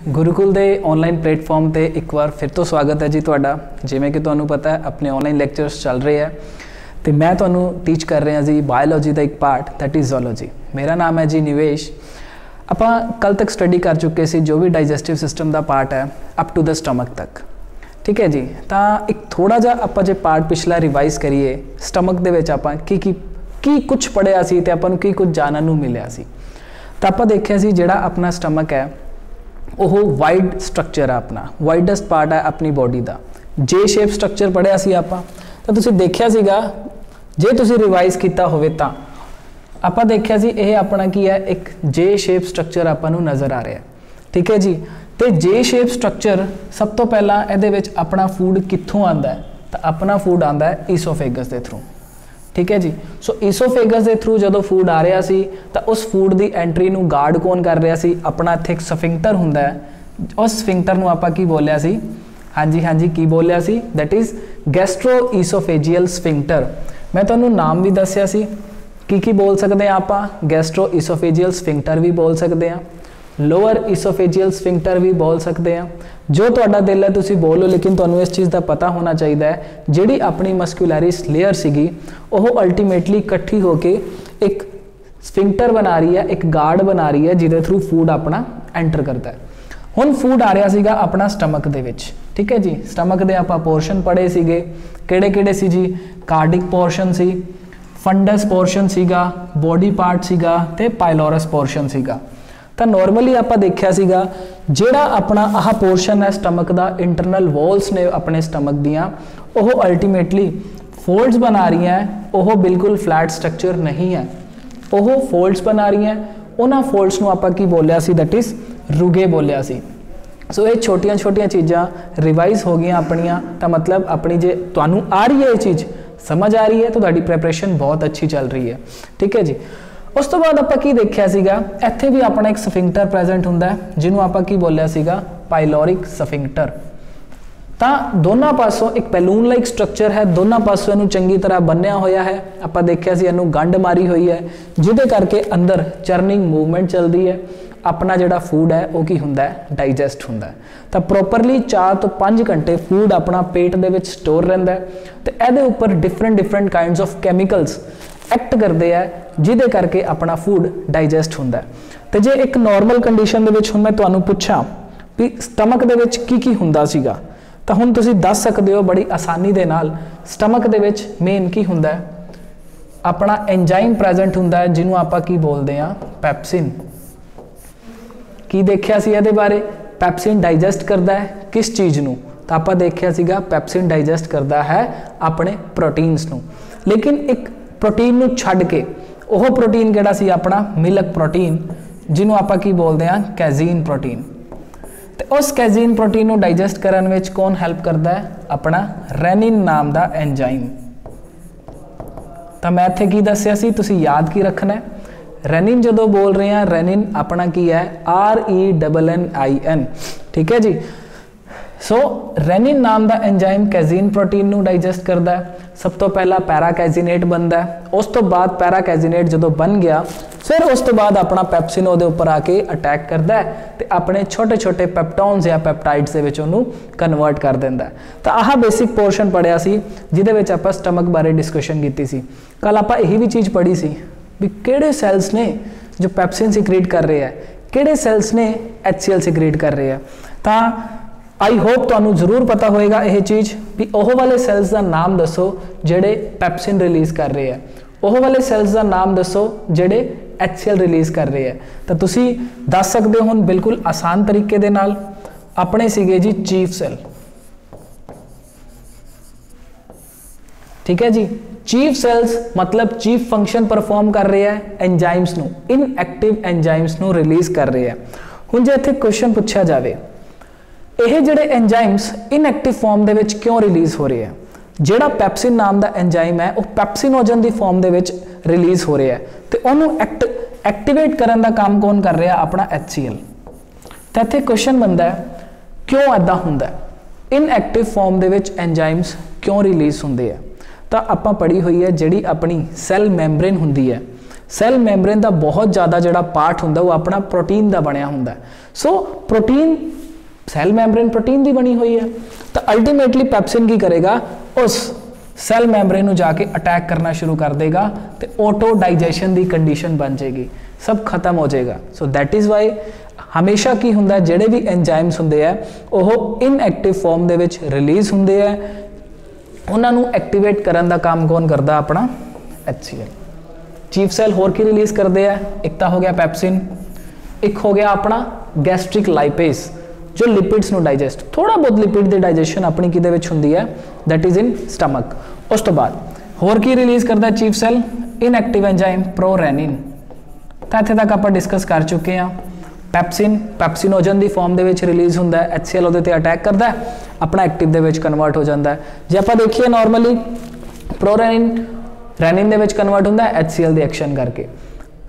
गुरुकुल के online platform पर एक बार फिर तो स्वागत है जी तुहाडा। जिवें कि तुहानूं पता है अपने ऑनलाइन लैक्चर्स चल रहे हैं तो मैं तुहानूं टीच कर रहा जी बायोलॉजी का एक पार्ट दैट इज़ ज़ूलॉजी। मेरा नाम है जी निवेश। आपां कल तक स्टडी कर चुके सी जो भी डाइजेस्टिव सिस्टम का पार्ट है अप टू द स्टमक तक, ठीक है जी। तो एक थोड़ा जा आपां जे पार्ट पिछला रिवाइज करिए स्टमक दे विच आपां की कुछ पढ़िया सी ते आपां नूं की कुछ जानन नूं मिलिया सी। तो आपां देखिया सी जिहड़ा अपना स्टमक है वह वाइड स्ट्रक्चर है, अपना वाइडेस्ट पार्ट है अपनी बॉडी का। जे शेप स्ट्रक्चर पढ़िया सी आपां तो तुसीं देखिया सीगा, जे तुसीं रिवाइज किया होवे तां आपां देखिया सी यह अपना की है एक जे शेप स्ट्रक्चर आपां नूं नज़र आ रहा है, ठीक है जी। तो जे शेप स्ट्रक्चर सब तो पहला इहदे विच अपना फूड कित्थों आंदा है, तो अपना फूड आंदा है ईसोफेगस के थ्रू, ठीक है जी। सो ईसोफेगस के थ्रू जो फूड आ रहा सी तो उस फूड की एंट्री नूं गार्ड कौन कर रहा सी, अपना इत्थे एक सफिंक्टर हुंदा है। उस सफिंक्टर नूं आपां की बोलिया सी, हाँ जी की बोलिया सी, that is gastro oesophageal sphincter. मैं तुहानूं नाम भी दस्सिया सी की बोल सकते हैं आपां, गैस्ट्रो ईसोफेजियल स्फिंक्टर भी बोल सकते हैं, लोअर ईसोफेजियल स्फिंक्टर भी बोल सकते हैं। जो तुहाडा दिल है तुसीं बोलो, लेकिन तुहानूं इस चीज़ का पता होना चाहिए जिहड़ी अपनी मस्कुलैरिस लेयर सीगी वह अल्टीमेटली इकट्ठी होके एक स्फिंक्टर बना रही है, एक गार्ड बना रही है जिहदे थ्रू फूड अपना एंटर करता है। हुण फूड आ रहा सीगा अपना स्टमक दे विच, ठीक है जी। स्टमक दे आपां पोर्शन पढ़े सीगे, किहड़े-किहड़े सी जी, कार्डिक पोर्शन सी, फंडस पोर्शन सीगा, बॉडी पार्ट सीगा ते पाइलोरस पोर्शन सीगा। तो नॉर्मली आप देखा सीगा जिहड़ा अपना आह पोर्शन है स्टमक का, इंटरनल वॉल्स ने अपने स्टमक दियाँ वह अल्टीमेटली फोल्ड्स बना रही हैं, वह बिल्कुल फ्लैट स्ट्रक्चर नहीं है, वह फोल्ड्स बना रही हैं। उन्होंने फोल्ड्स नूं आपां की बोलिया सी, दैट इज़ रुगे बोलिया सी। सो ये छोटिया छोटिया चीज़ां रिवाइज हो गई अपनिया, तो मतलब अपनी जे तुहानूं आ रही है ये चीज़ समझ आ रही है तो तुहाडी प्रिपरेशन बहुत अच्छी चल रही है, ठीक है जी। उस तो बाद आपां की देखिया सीगा इत्थे भी अपना एक सफिंक्टर प्रेजेंट हुंदा है जिन्हों आपां की बोलिया सीगा पाइलोरिक सफिंक्टर। तो दोनों पासों एक बैलून लाइक स्ट्रक्चर है, दोनों पासों इनू चंगी तरह बन्निया होया है। आपां देखिया सी इनू गंढ मारी हुई है जिहदे करके अंदर चर्निंग मूवमेंट चलती है, अपना जिहड़ा फूड है वह की हुंदा है डाइजैसट हुंदा है। तो प्रॉपरली 4 तो 5 घंटे फूड अपना पेट दे विच स्टोर रहिंदा है ते इहदे उपर different kinds of chemicals act करते हैं जिहदे करके अपना फूड डाइजैसट हुंदा है। तो जे एक नॉर्मल कंडीशन दे विच हुण मैं तुहानूं पुछां भी स्टमक दे विच की हुंदा सीगा, तो हुण तुसीं दस सकदे हो बड़ी आसानी दे नाल स्टमक दे विच मेन की हुंदा है, अपना एंजाइम प्रेजेंट हुंदा है जिन्हों आपां की बोलते हैं पैप्सिन। की देखिया सी इहदे बारे, पैप्सिन डाइजैसट करता है किस चीज़ नूं, तो आपां देखिया सीगा पैप्सिन डाइजैसट करता है अपने प्रोटीन्स नूं। लेकिन एक प्रोटीन नूं छड्ड के वह प्रोटीन किहड़ा सी अपना मिल्क प्रोटीन जिन्हों आपां की बोलते हैं कैजीन प्रोटीन। तो उस कैजीन प्रोटीन नूं डाइजैसट करन विच कौन हैल्प करता है, अपना रेनिन नाम का एंजाइम। तो मैं इत्थे की दस्सिया सी, तुसीं याद की रखना है। रेनिन जो बोल रहे हैं, रेनिन अपना की है RENNIN, ठीक है जी। सो रेनिन नाम का एंजाइम कैजीन प्रोटीन नूं डाइजैसट करता है। सब तो पहला पैराकैजिनेट बनता है, उस तो बाद पैराकैजिनेट जो बन गया फिर उस तो बाद अपना पैप्सिन उहदे उपर आके अटैक करता है तो अपने छोटे छोटे पैप्टॉन्स या पैप्टाइड्स दे विच उहनूं कन्वर्ट कर दिंदा है। तो आह बेसिक पोर्शन पढ़िया सी जिहदे विच आपां स्टमक बारे डिस्कशन कीती सी। कल आपां यही भी चीज़ पढ़ी सी भी किहड़े सैल्स ने जो पैप्सिन सिक्रीट कर रहे हैं, किहड़े सैल्स ने HCl सिक्रीट कर रहे हैं। तो आई होप तुहानूं जरूर पता होएगा यह चीज़ भी ओह वाले सैल्स का नाम दसो जिहड़े पैप्सिन रिलीज़ कर रहे हैं, ओह वाले सैल्स का नाम दसो जिहड़े HCl रिलीज़ कर रहे हैं। तो तुसीं दस सकते हो हुण बिल्कुल आसान तरीके दे नाल, अपने सीगे जी चीफ सैल, ठीक है जी। चीफ सैल्स मतलब चीफ फंक्शन परफॉर्म कर रहे हैं एंजाइम्स नूं, इनएक्टिव एंजाइम्स नूं रिलीज़ कर रहे हैं। हुण जे इत्थे क्वेश्चन पूछा जाए ये जिहड़े एंजाइम्स इनएक्टिव फॉर्म दे विच क्यों रिलीज़ हो रहे हैं, जिहड़ा पैप्सिन नाम का एंजाइम है वह पैप्सिनोजन की फॉर्म दे विच रिलीज़ हो रहा है तो उन्होंने एक्टिवेट करने का काम कौन कर रहा, अपना HCl। तो इत्थे क्वेश्चन बनता है क्यों ऐदा हुंदा है, इनएक्टिव फॉर्म दे विच एंजाइम्स क्यों रिलीज़ होंदे है। तो आपां पढ़ी हुई है जिहड़ी अपनी सैल मैंबरेन हुंदी है, ਸੈੱਲ ਮੈਂਬਰੇਨ ਦਾ ਬਹੁਤ ਜ਼ਿਆਦਾ ਜਿਹੜਾ ਪਾਰਟ ਹੁੰਦਾ ਉਹ ਆਪਣਾ ਪ੍ਰੋਟੀਨ ਦਾ ਬਣਿਆ ਹੁੰਦਾ। ਸੋ ਪ੍ਰੋਟੀਨ ਸੈੱਲ ਮੈਂਬਰੇਨ ਪ੍ਰੋਟੀਨ ਦੀ ਬਣੀ ਹੋਈ ਹੈ, ਤਾਂ ਅਲਟੀਮੇਟਲੀ ਪੈਪਸਿਨ ਕੀ ਕਰੇਗਾ, ਉਸ ਸੈੱਲ ਮੈਂਬਰੇਨ ਨੂੰ ਜਾ ਕੇ ਅਟੈਕ ਕਰਨਾ ਸ਼ੁਰੂ ਕਰ ਦੇਗਾ ਤੇ ਆਟੋ ਡਾਈਜੈਸ਼ਨ ਦੀ ਕੰਡੀਸ਼ਨ ਬਣ ਜਾਏਗੀ, ਸਭ ਖਤਮ ਹੋ ਜਾਏਗਾ। ਸੋ ਦੈਟ ਇਜ਼ ਵਾਈ ਹਮੇਸ਼ਾ ਕੀ ਹੁੰਦਾ, ਜਿਹੜੇ ਵੀ ਐਂਜ਼ਾਈਮਸ ਹੁੰਦੇ ਆ ਉਹ ਇਨਐਕਟਿਵ ਫਾਰਮ ਦੇ ਵਿੱਚ ਰਿਲੀਜ਼ ਹੁੰਦੇ ਆ, ਉਹਨਾਂ ਨੂੰ ਐਕਟੀਵੇਟ ਕਰਨ ਦਾ ਕੰਮ ਕੌਣ ਕਰਦਾ, ਆਪਣਾ HCl। ਚੀਫ ਸੈੱਲ ਹੋਰ ਕੀ ਰਿਲੀਜ਼ ਕਰਦੇ ਆ, ਇੱਕ ਤਾਂ ਹੋ ਗਿਆ ਪੈਪਸਿਨ, ਇੱਕ ਹੋ ਗਿਆ ਆਪਣਾ ਗੈਸਟ੍ਰਿਕ ਲਾਈਪੇਸ ਜੋ ਲਿਪਿਡਸ ਨੂੰ ਡਾਈਜੈਸਟ, ਥੋੜਾ ਬਹੁਤ ਲਿਪਿਡ ਦੀ ਡਾਈਜੈਸ਼ਨ ਆਪਣੀ ਕਿਹਦੇ ਵਿੱਚ ਹੁੰਦੀ ਹੈ, ਦੈਟ ਇਜ਼ ਇਨ ਸਟਮਕ। ਉਸ ਤੋਂ ਬਾਅਦ ਹੋਰ ਕੀ ਰਿਲੀਜ਼ ਕਰਦਾ ਚੀਫ ਸੈੱਲ, ਇਨਐਕਟਿਵ ਐਂਜ਼ਾਈਮ ਪ੍ਰੋਰੈਨਿਨ, ਤਾਂ ਇੱਥੇ ਤੱਕ ਆਪਾਂ ਡਿਸਕਸ ਕਰ ਚੁੱਕੇ ਹਾਂ। ਪੈਪਸਿਨ ਪੈਪਸਿਨੋਜਨ ਦੀ ਫਾਰਮ ਦੇ ਵਿੱਚ ਰਿਲੀਜ਼ ਹੁੰਦਾ ਹੈ, HCl ਉਹਦੇ ਤੇ ਅਟੈਕ ਕਰਦਾ ਹੈ, ਆਪਣਾ ਐਕਟਿਵ ਦੇ ਵਿੱਚ ਕਨਵਰਟ ਹੋ ਜਾਂਦਾ ਹੈ। ਜੇ ਆਪਾਂ ਦੇਖੀਏ ਨਾਰਮਲੀ ਪ੍ਰੋਰੈਨਿਨ ਰੈਨਿਨ ਦੇ ਵਿੱਚ ਕਨਵਰਟ ਹੁੰਦਾ ਹੈ HCl ਦੀ ਐਕਸ਼ਨ ਕਰਕੇ।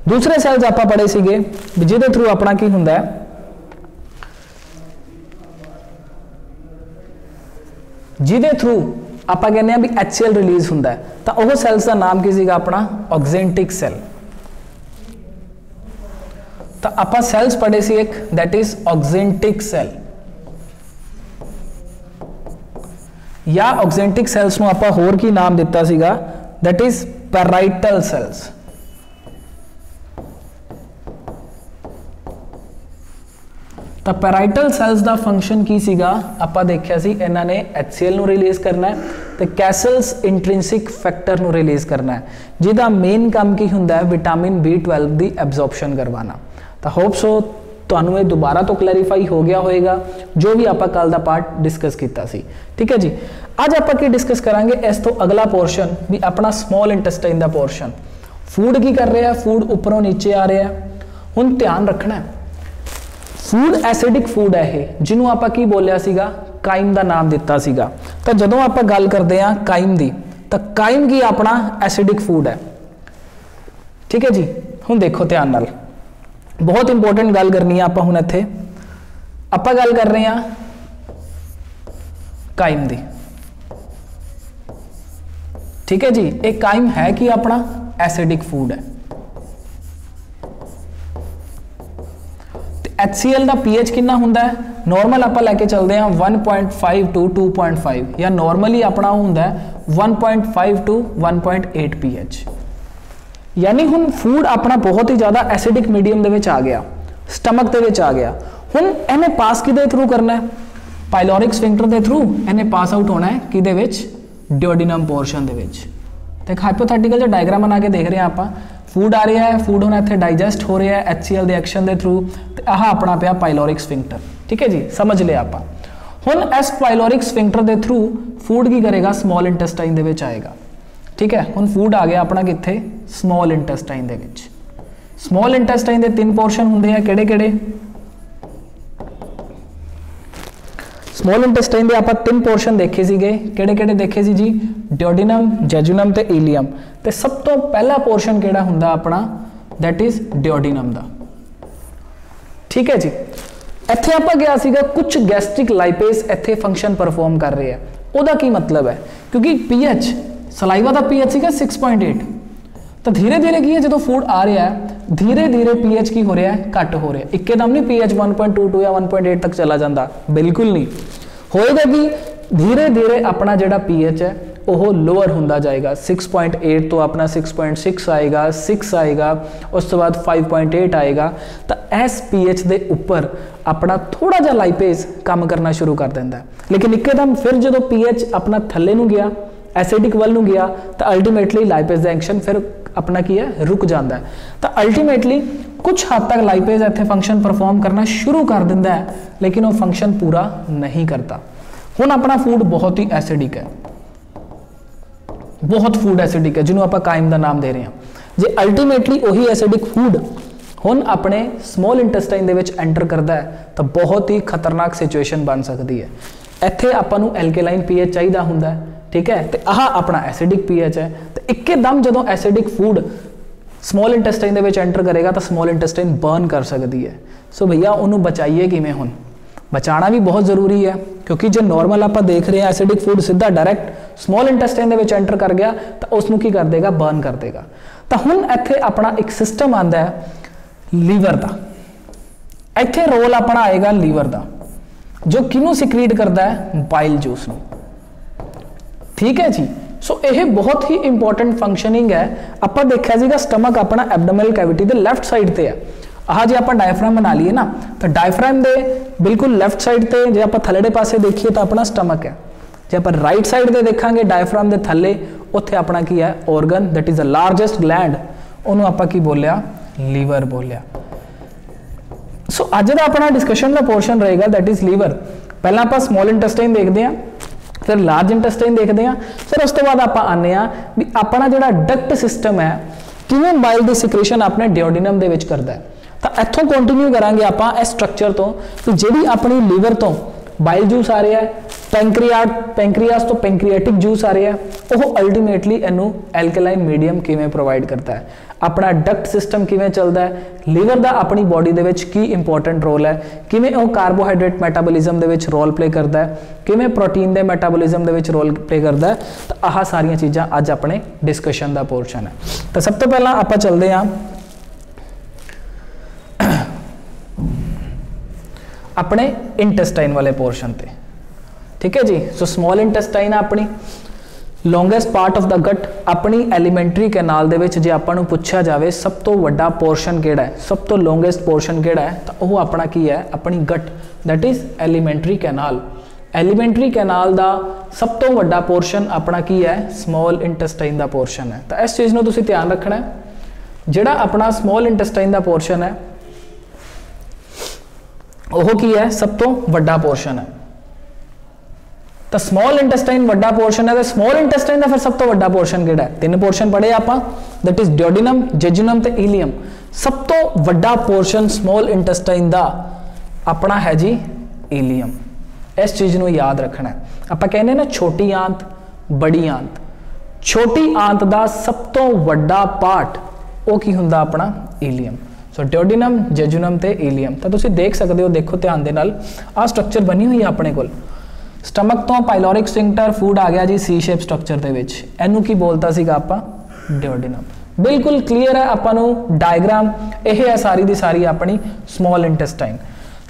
ਦੂਸਰੇ ਸੈਲਸ ਆਪਾਂ ਪੜ੍ਹੇ ਸੀਗੇ ਜਿਹਦੇ ਥਰੂ ਆਪਣਾ ਕੀ ਹੁੰਦਾ ਹੈ, ਜਿਹਦੇ ਥਰੂ ਆਪਾਂ ਕਹਿੰਦੇ ਆ ਵੀ HCl ਰਿਲੀਜ਼ ਹੁੰਦਾ ਹੈ, ਤਾਂ ਉਹ ਸੈਲਸ ਦਾ ਨਾਮ ਕੀ ਸੀਗਾ ਆਪਣਾ, ਆਕਜ਼ੈਂਟਿਕ ਸੈਲ। ਤਾਂ ਆਪਾਂ ਸੈਲਸ ਪੜ੍ਹੇ ਸੀ ਇੱਕ, ਦੈਟ ਇਜ਼ ਆਕਜ਼ੈਂਟਿਕ ਸੈਲ, ਜਾਂ ਆਕਜ਼ੈਂਟਿਕ ਸੈਲਸ ਨੂੰ ਆਪਾਂ ਹੋਰ ਕੀ ਨਾਮ ਦਿੱਤਾ ਸੀਗਾ, ਦੈਟ ਇਜ਼ ਪੈਰਾਈਟਲ ਸੈਲਸ। ਤਾਂ ਪੈਰਾਈਟਲ ਸੈਲਸ ਦਾ ਫੰਕਸ਼ਨ ਕੀ ਸੀਗਾ, ਆਪਾਂ ਦੇਖਿਆ ਸੀ ਇਹਨਾਂ ਨੇ HCl ਨੂੰ ਰਿਲੀਜ਼ ਕਰਨਾ ਹੈ ਤੇ ਕੈਸਲਸ ਇੰਟ੍ਰਿੰਸਿਕ ਫੈਕਟਰ ਨੂੰ ਰਿਲੀਜ਼ ਕਰਨਾ ਹੈ, ਜਿਹਦਾ ਮੇਨ ਕੰਮ ਕੀ ਹੁੰਦਾ ਹੈ, ਵਿਟਾਮਿਨ B12 ਦੀ ਐਬਜ਼ੌਰਪਸ਼ਨ ਕਰਵਾਉਣਾ। ਤਾਂ ਹੋਪ ਸੋ ਤੁਹਾਨੂੰ ਇਹ ਦੁਬਾਰਾ ਤੋਂ ਕਲੈਰੀਫਾਈ ਹੋ ਗਿਆ ਹੋਏਗਾ ਜੋ ਵੀ ਆਪਾਂ ਕੱਲ ਦਾ ਪਾਰਟ ਡਿਸਕਸ ਕੀਤਾ ਸੀ। ਠੀਕ ਹੈ ਜੀ, ਅੱਜ ਆਪਾਂ ਕੀ ਡਿਸਕਸ ਕਰਾਂਗੇ, ਇਸ ਤੋਂ ਅਗਲਾ ਪੋਰਸ਼ਨ ਵੀ ਆਪਣਾ ਸਮਾਲ ਇੰਟੈਸਟਾਈਨ ਦਾ ਪੋਰਸ਼ਨ। ਫੂਡ ਕੀ ਕਰ ਰਿਹਾ, ਫੂਡ ਉੱਪਰੋਂ ਨੀਚੇ ਆ ਰਿਹਾ। ਹੁਣ ਧਿਆਨ ਰੱਖਣਾ ਹੈ, ਫੂਡ ਐਸਿਡਿਕ ਫੂਡ ਹੈ ਇਹ, ਜਿਹਨੂੰ ਆਪਾਂ ਕੀ ਬੋਲਿਆ ਸੀਗਾ, ਕਾਈਮ ਦਾ ਨਾਮ ਦਿੱਤਾ ਸੀਗਾ। ਤਾਂ ਜਦੋਂ ਆਪਾਂ ਗੱਲ ਕਰਦੇ ਹਾਂ ਕਾਈਮ ਦੀ, ਤਾਂ ਕਾਈਮ ਕੀ ਆਪਣਾ ਐਸਿਡਿਕ ਫੂਡ ਹੈ। ਠੀਕ ਹੈ ਜੀ, ਹੁਣ ਦੇਖੋ ਧਿਆਨ ਨਾਲ, ਬਹੁਤ ਇੰਪੋਰਟੈਂਟ ਗੱਲ ਕਰਨੀ ਹੈ ਆਪਾਂ। ਹੁਣ ਇੱਥੇ ਆਪਾਂ ਗੱਲ ਕਰ ਰਹੇ ਹਾਂ ਕਾਈਮ ਦੀ। ਠੀਕ ਹੈ ਜੀ, ਇਹ ਕਾਈਮ ਹੈ ਕਿ ਆਪਣਾ ਐਸਿਡਿਕ ਫੂਡ ਹੈ। ਤੇ HCl ਦਾ pH ਕਿੰਨਾ ਹੁੰਦਾ ਹੈ, ਨਾਰਮਲ ਆਪਾਂ ਲੈ ਕੇ ਚੱਲਦੇ ਹਾਂ 1.5 to 2.5, ਜਾਂ ਨਾਰਮਲੀ ਆਪਣਾ ਹੁੰਦਾ ਹੈ 1.5 to 1.8 pH। यानी हुण फूड अपना बहुत ही ज़्यादा एसिडिक मीडियम दे विच आ गया, स्टमक दे विच आ गया। हुण इहने पास किहदे थ्रू करना है, पाइलोरिक स्फिंक्टर दे थ्रू इहने पास आउट होना है किहदे विच, डिओडिनम पोर्शन दे विच। तो एक हाइपोथेटिकल जो डायग्राम बना के देख रहे हैं आप, फूड आ रहा है, फूड हुण इत्थे डाइजेस्ट हो रहा है HCl दे एक्शन दे थ्रू, ते आह अपना पिया पाइलोरिक स्फिंक्टर। ठीक है जी, समझ लिया आप। हुण इस पाइलोरिक स्फिंक्टर दे थ्रू फूड की करेगा, स्मॉल इंटेस्टाइन दे विच आएगा। ठीक है, हुण फूड आ गया अपना कित्थे, स्मॉल इंटेस्टाइन दे विच। स्मॉल इंटेस्टाइन दे 3 पोर्शन हुंदे हैं, किहड़े-किहड़े, स्मॉल इंटेस्टाइन दे आपां 3 पोर्शन देखे सीगे, किहड़े-किहड़े देखे सी जी, डिओडिनम, जेजुनम ते इलियम। ते सब तो पहला पोर्शन किहड़ा हुंदा अपना, दैट इज डिओडिनम दा। ठीक है जी, इत्थे आपां गया सीगा कुछ गैस्ट्रिक लाइपेस इत्थे फंक्शन परफॉर्म कर रहे हैं। उहदा की मतलब है, क्योंकि पीएच सलाइवा का pH सीगा 6.8, तो धीरे धीरे की है जो फूड आ रहा है धीरे धीरे pH की हो रहा है, घट हो रहा है। एकदम नहीं pH 1.22 या 1.8 तक चला जाता, बिल्कुल नहीं होएगा कि धीरे धीरे अपना जो pH है वह लोअर होंदा जाएगा। 6.8 तो अपना 6.6 आएगा, 6 आएगा, उस तो बाद 5.8 आएगा। तो इस pH के उपर अपना थोड़ा जा लाइपेज काम करना शुरू कर देता है, लेकिन एकदम फिर जो pH अपना थले नूं गया, एसिडिक वल नूं गया, तो अल्टीमेटली लाइपेज का एक्शन फिर अपना की है रुक जाता है। तो अल्टीमेटली कुछ हद तक लाइपेज इत्थे फंक्शन परफॉर्म करना शुरू कर दिंदा है, लेकिन वो फंक्शन पूरा नहीं करता। हुण अपना फूड बहुत ही एसिडिक है, बहुत फूड एसिडिक है, जिन्होंने आप कायम का नाम दे रहे हैं। जे अल्टीमेटली वही एसिडिक फूड हुण अपने स्मॉल इंटेस्टाइन दे विच एंटर करता है, तो बहुत ही खतरनाक सिचुएशन बन सकती है। इत्थे आपां नूं एल्केलाइन pH चाहिदा हुंदा है, ठीक है, तो आह अपना एसिडिक pH है। तो एकदम जो एसिडिक फूड स्मॉल इंटेस्टाइन दे विच एंटर करेगा तो स्मॉल इंटेस्टाइन बर्न कर सकती है। सो भैया उन्होंने बचाइए किवें, हुण बचाना भी बहुत जरूरी है, क्योंकि जो नॉर्मल आप देख रहे हैं एसिडिक फूड सीधा डायरैक्ट स्मॉल इंटेस्टाइन दे विच एंटर कर गया तो उसनूं की कर देगा, बर्न कर देगा। तो हुण इत्थे अपना एक सिस्टम आंदा है लीवर का, इत्थे रोल अपना आएगा लीवर का, जो किनू सिक्रीट करता है बाइल जूस नू। ठीक है जी। सो यह बहुत ही इंपॉर्टेंट फंक्शनिंग है। आपां देखिया सीगा स्टमक अपना एबडोमिनल कैविटी के लैफ्ट साइड ते है। आह जे आपां डायफ्राम बना लीए ना, तो डायफ्राम के बिल्कुल लैफ्ट साइड ते जे आपां थल्लेड़े पासे देखिए तो अपना स्टमक है। जे आपां राइट साइड ते देखांगे डायफ्राम के थल्ले, उत्थे अपना की है organ that is the largest gland, उन्होंने आपां की बोलिया लीवर बोलिया। सो अज का अपना डिस्कशन का पोर्शन रहेगा दैट इज लीवर। पहला आप स्मॉल इंटेस्टाइन देखते हैं, फिर लार्ज इंटेस्टाइन देखते हैं, फिर उस तो बाद आप आने भी अपना जो डक्ट सिस्टम है किवें बाइल की सिक्रेशन अपने डिओडिनम दे विच करता है। तो इत्थों कंटिन्यू करांगे आप इस स्ट्रक्चर तो कि जिहड़ी अपनी लीवर तो बाइल जूस आ रहा है, पैंक्रियास तो पैंक्रियाटिक जूस आ रहा है, वह अल्टीमेटली इनू एल्कलाइन मीडियम किवें प्रोवाइड करता है। अपना डक्ट सिस्टम किवें चलता है, लीवर का अपनी बॉडी दे विच की इंपॉर्टेंट रोल है, किवें वह कार्बोहाइड्रेट मैटाबोलिज्म दे विच रोल प्ले करता है, किवें प्रोटीन के मैटाबोलिज्म दे विच रोल प्ले करता है। तो आह सारियां चीज़ां अज अपने डिस्कशन का पोर्शन है। तो सब तो पहला आप चलते हैं अपने इंटेस्टाइन वाले पोर्शन पे। ठीक है जी। सो स्मॉल इंटेस्टाइन अपनी longest part of the gut, अपनी एलीमेंट्री कैनाल दे विच जे आपां नूं पुछया जाए सब तो वड्डा पोर्शन किहड़ा है, सब तो लॉन्गेस्ट पोर्शन किहड़ा है, तो वह अपना की है अपनी gut that is elementary canal. Elementary canal का सब तो वड्डा पोर्शन अपना की है स्मॉल इंटेस्टाइन का पोर्शन है। तो इस चीज़ को तुसीं ध्यान रखना है, जिहड़ा अपना स्मॉल इंटेस्टाइन का पोर्शन है वह की है सब तो वड्डा पोर्शन है। तो स्मॉल इंटेस्टाइन वड्डा पोर्शन है, तो स्मॉल इंटेस्टाइन का फिर सब तो वड्डा पोर्शन किहड़ा है? तीन पोर्शन पढ़े आप, दैट इज डिओडिनम, जेजुनम ते इलियम। सब तो वड्डा पोर्शन स्मॉल इंटेस्टाइन का अपना है जी इलियम। इस चीज़ को याद रखना है। आप कहने ना छोटी आंत बड़ी आंत, छोटी आंत का सब तो वड्डा पार्ट वो की हुंदा अपना इलियम। सो डिओडिनम, जेजुनम ते इलियम। तो तुसीं देख सकते हो, देखो ध्यान दे नाल आ स्ट्रक्चर बनी हुई है अपने कोल। स्टमक तो पाइलोरिक स्फिंक्टर फूड आ गया जी सी शेप स्ट्रक्चर दे विच, इनू की बोलता सीगा आपां डिओडिनम। बिल्कुल क्लीयर है आपां नू डायग्राम, यह है सारी दी सारी अपनी स्मॉल इंटेस्टाइन।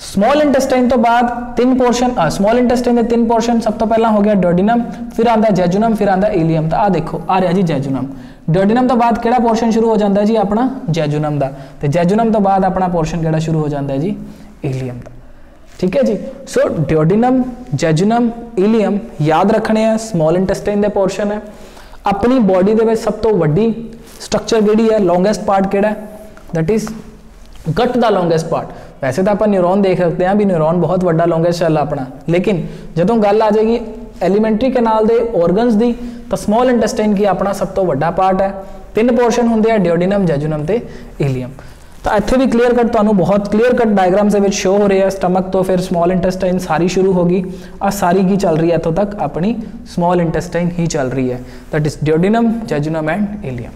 स्मॉल इंटेस्टाइन तो बाद तीन पोर्शन, स्मॉल इंटेस्टाइन के तीन पोर्शन, सब तो पहला हो गया डिओडिनम, फिर आंदा जेजुनम, फिर आंदा इलियम। तो आ देखो आ रहा जी जेजुनम। डिओडिनम तो बाद केड़ा पोर्शन शुरू हो जाता है जी अपना जेजुनम का, तो जेजुनम तो बाद अपना पोर्शन केड़ा शुरू हो जाता है जी इलियम का। ठीक है जी। सो डिओडिनम, जेजुनम, इलियम याद रखने हैं, स्मॉल इंटेस्टाइन के पोर्शन है। अपनी बॉडी के सब तो वड्डी स्ट्रक्चर जिहड़ी है, लॉन्गेस्ट पार्ट केड़ा है, दैट इज गट का लॉन्गेस्ट पार्ट। वैसे तो आप न्यूरोन देख सकते हैं भी न्यूरोन बहुत वड्डा लॉन्गेस्ट सैल अपना, लेकिन जदों गल आ जाएगी एलीमेंट्री कैनाल के ऑर्गनस की, तो स्मॉल इंटेस्टाइन की अपना सब तो वड्डा पार्ट है। तीन पोर्शन होंगे डिओडिनम, जेजुनम ते इलियम। तो इत्थे भी क्लीयर कट तुहानूं बहुत क्लीयर कट डायग्राम से शो हो रहा है। स्टमक तो फिर स्मॉल इंटेस्टाइन सारी शुरू होगी, आ सारी की चल रही है इतों तक अपनी स्मॉल इंटेस्टाइन ही चल रही है, that is duodenum, jejunum and ileum.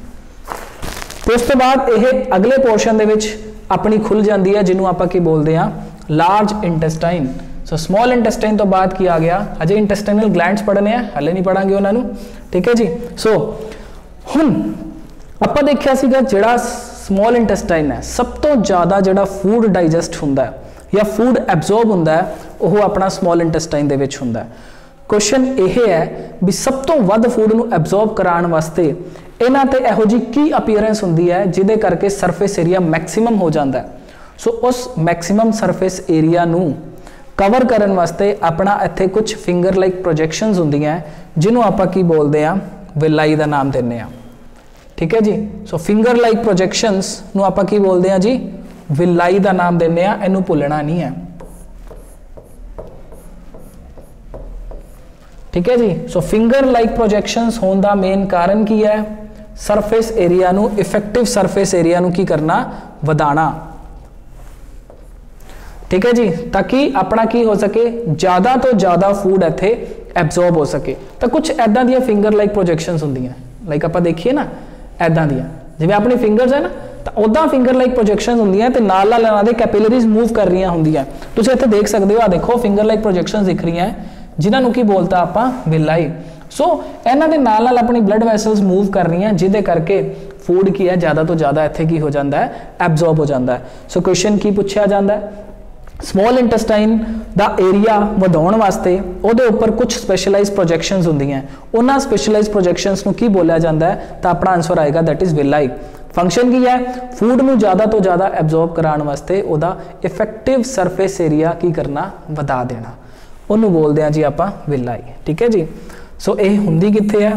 तो उस तो बाद यह अगले पोर्शन दे विच अपनी खुल जाती है, जिन्हों आप की बोलते हैं लार्ज इंटेस्टाइन। सो स्मॉल इंटेस्टाइन तो बाद की आ गया, अजे इंटेस्टाइनल ग्लैंड्स पढ़ने हैं, हले नहीं पढ़ांगे उन्होंने। ठीक है जी। सो हुण आप देखिया सीगा जिहड़ा स्मॉल इंटेस्टाइन है, सब तो ज़्यादा जिहड़ा फूड डाइजैसट हुंदा है या फूड एब्जॉर्ब हुंदा है, वह अपना स्मॉल इंटेस्टाइन दे विच हुंदा है। क्वेश्चन यह है भी सब तो वध फूड नूं एब्जॉर्ब कराने वास्ते इन्हां ते इहो जी की अपीयरेंस हुंदी है जिहदे करके सरफेस एरिया मैक्सिमम हो जाता है। सो उस मैक्सिमम सरफेस एरिया नूं कवर करने वास्ते अपना इत्थे कुछ फिंगर लाइक प्रोजेक्शंस होंदियां जिन्हों आप की बोलते हैं विलाई का नाम देने। ठीक है जी। सो फिंगर लाइक प्रोजेक्शंस नूं आप की बोलते हैं जी विलाई का नाम देने, इनू भुलना नहीं है। ठीक है जी। सो फिंगर लाइक प्रोजेक्शंस होने का मेन कारण की है, सरफेस एरिया नूं, इफेक्टिव सरफेस एरिया नूं की करना, वधाना। ठीक है जी, ताकि अपना की हो सके ज़्यादा तो ज़्यादा फूड इत्थे एब्जॉर्ब हो सके। तो कुछ ऐदा दी फिंगर लाइक प्रोजेक्शंस होंदियां, लाइक आप देखिए ना ऐदा दी जिवें अपनी फिंगर्स है ना, तो उदा फिंगर लाइक प्रोजेक्शंस होंदियां ते नाल नाल इन्हां दे कैपिलरीज मूव कर रही होंदियां। तुसीं इत्थे देख सकते हो, आ देखो फिंगर लाइक प्रोजेक्शंस दिख रही हैं जिन्हों की बोलता आपां विलाई। सो इन्हां दे नाल नाल अपनी ब्लड वैसल्स मूव कर रही हैं, जिहदे करके फूड की है ज़्यादा तो ज़्यादा इत्थे की हो जाता है एब्जॉर्ब हो जाता है। सो क्वेश्चन की पूछा जाता है ਸਮੋਲ ਇੰਟੈਸਟਾਈਨ ਦਾ ਏਰੀਆ ਵਧਾਉਣ ਵਾਸਤੇ ਉਹਦੇ ਉੱਪਰ ਕੁਝ ਸਪੈਸ਼ਲਾਈਜ਼ ਪ੍ਰੋਜੈਕਸ਼ਨਸ ਹੁੰਦੀਆਂ ਉਹਨਾਂ ਸਪੈਸ਼ਲਾਈਜ਼ ਪ੍ਰੋਜੈਕਸ਼ਨਸ ਨੂੰ ਕੀ ਬੋਲਿਆ ਜਾਂਦਾ ਹੈ ਤਾਂ ਆਪਣਾ ਆਨਸਰ ਆਏਗਾ ਦੈਟ ਇਜ਼ ਵਿਲਾਈ। फंक्शन की है फूड में ज़्यादा तो ज़्यादा एब्जॉर्ब कराने वास्ते उहदा इफेक्टिव सरफेस एरिया की करना वधा देना उन्होंने बोलते हैं जी आपां विलाई। ठीक है जी। सो ये हुंदी कित्थे है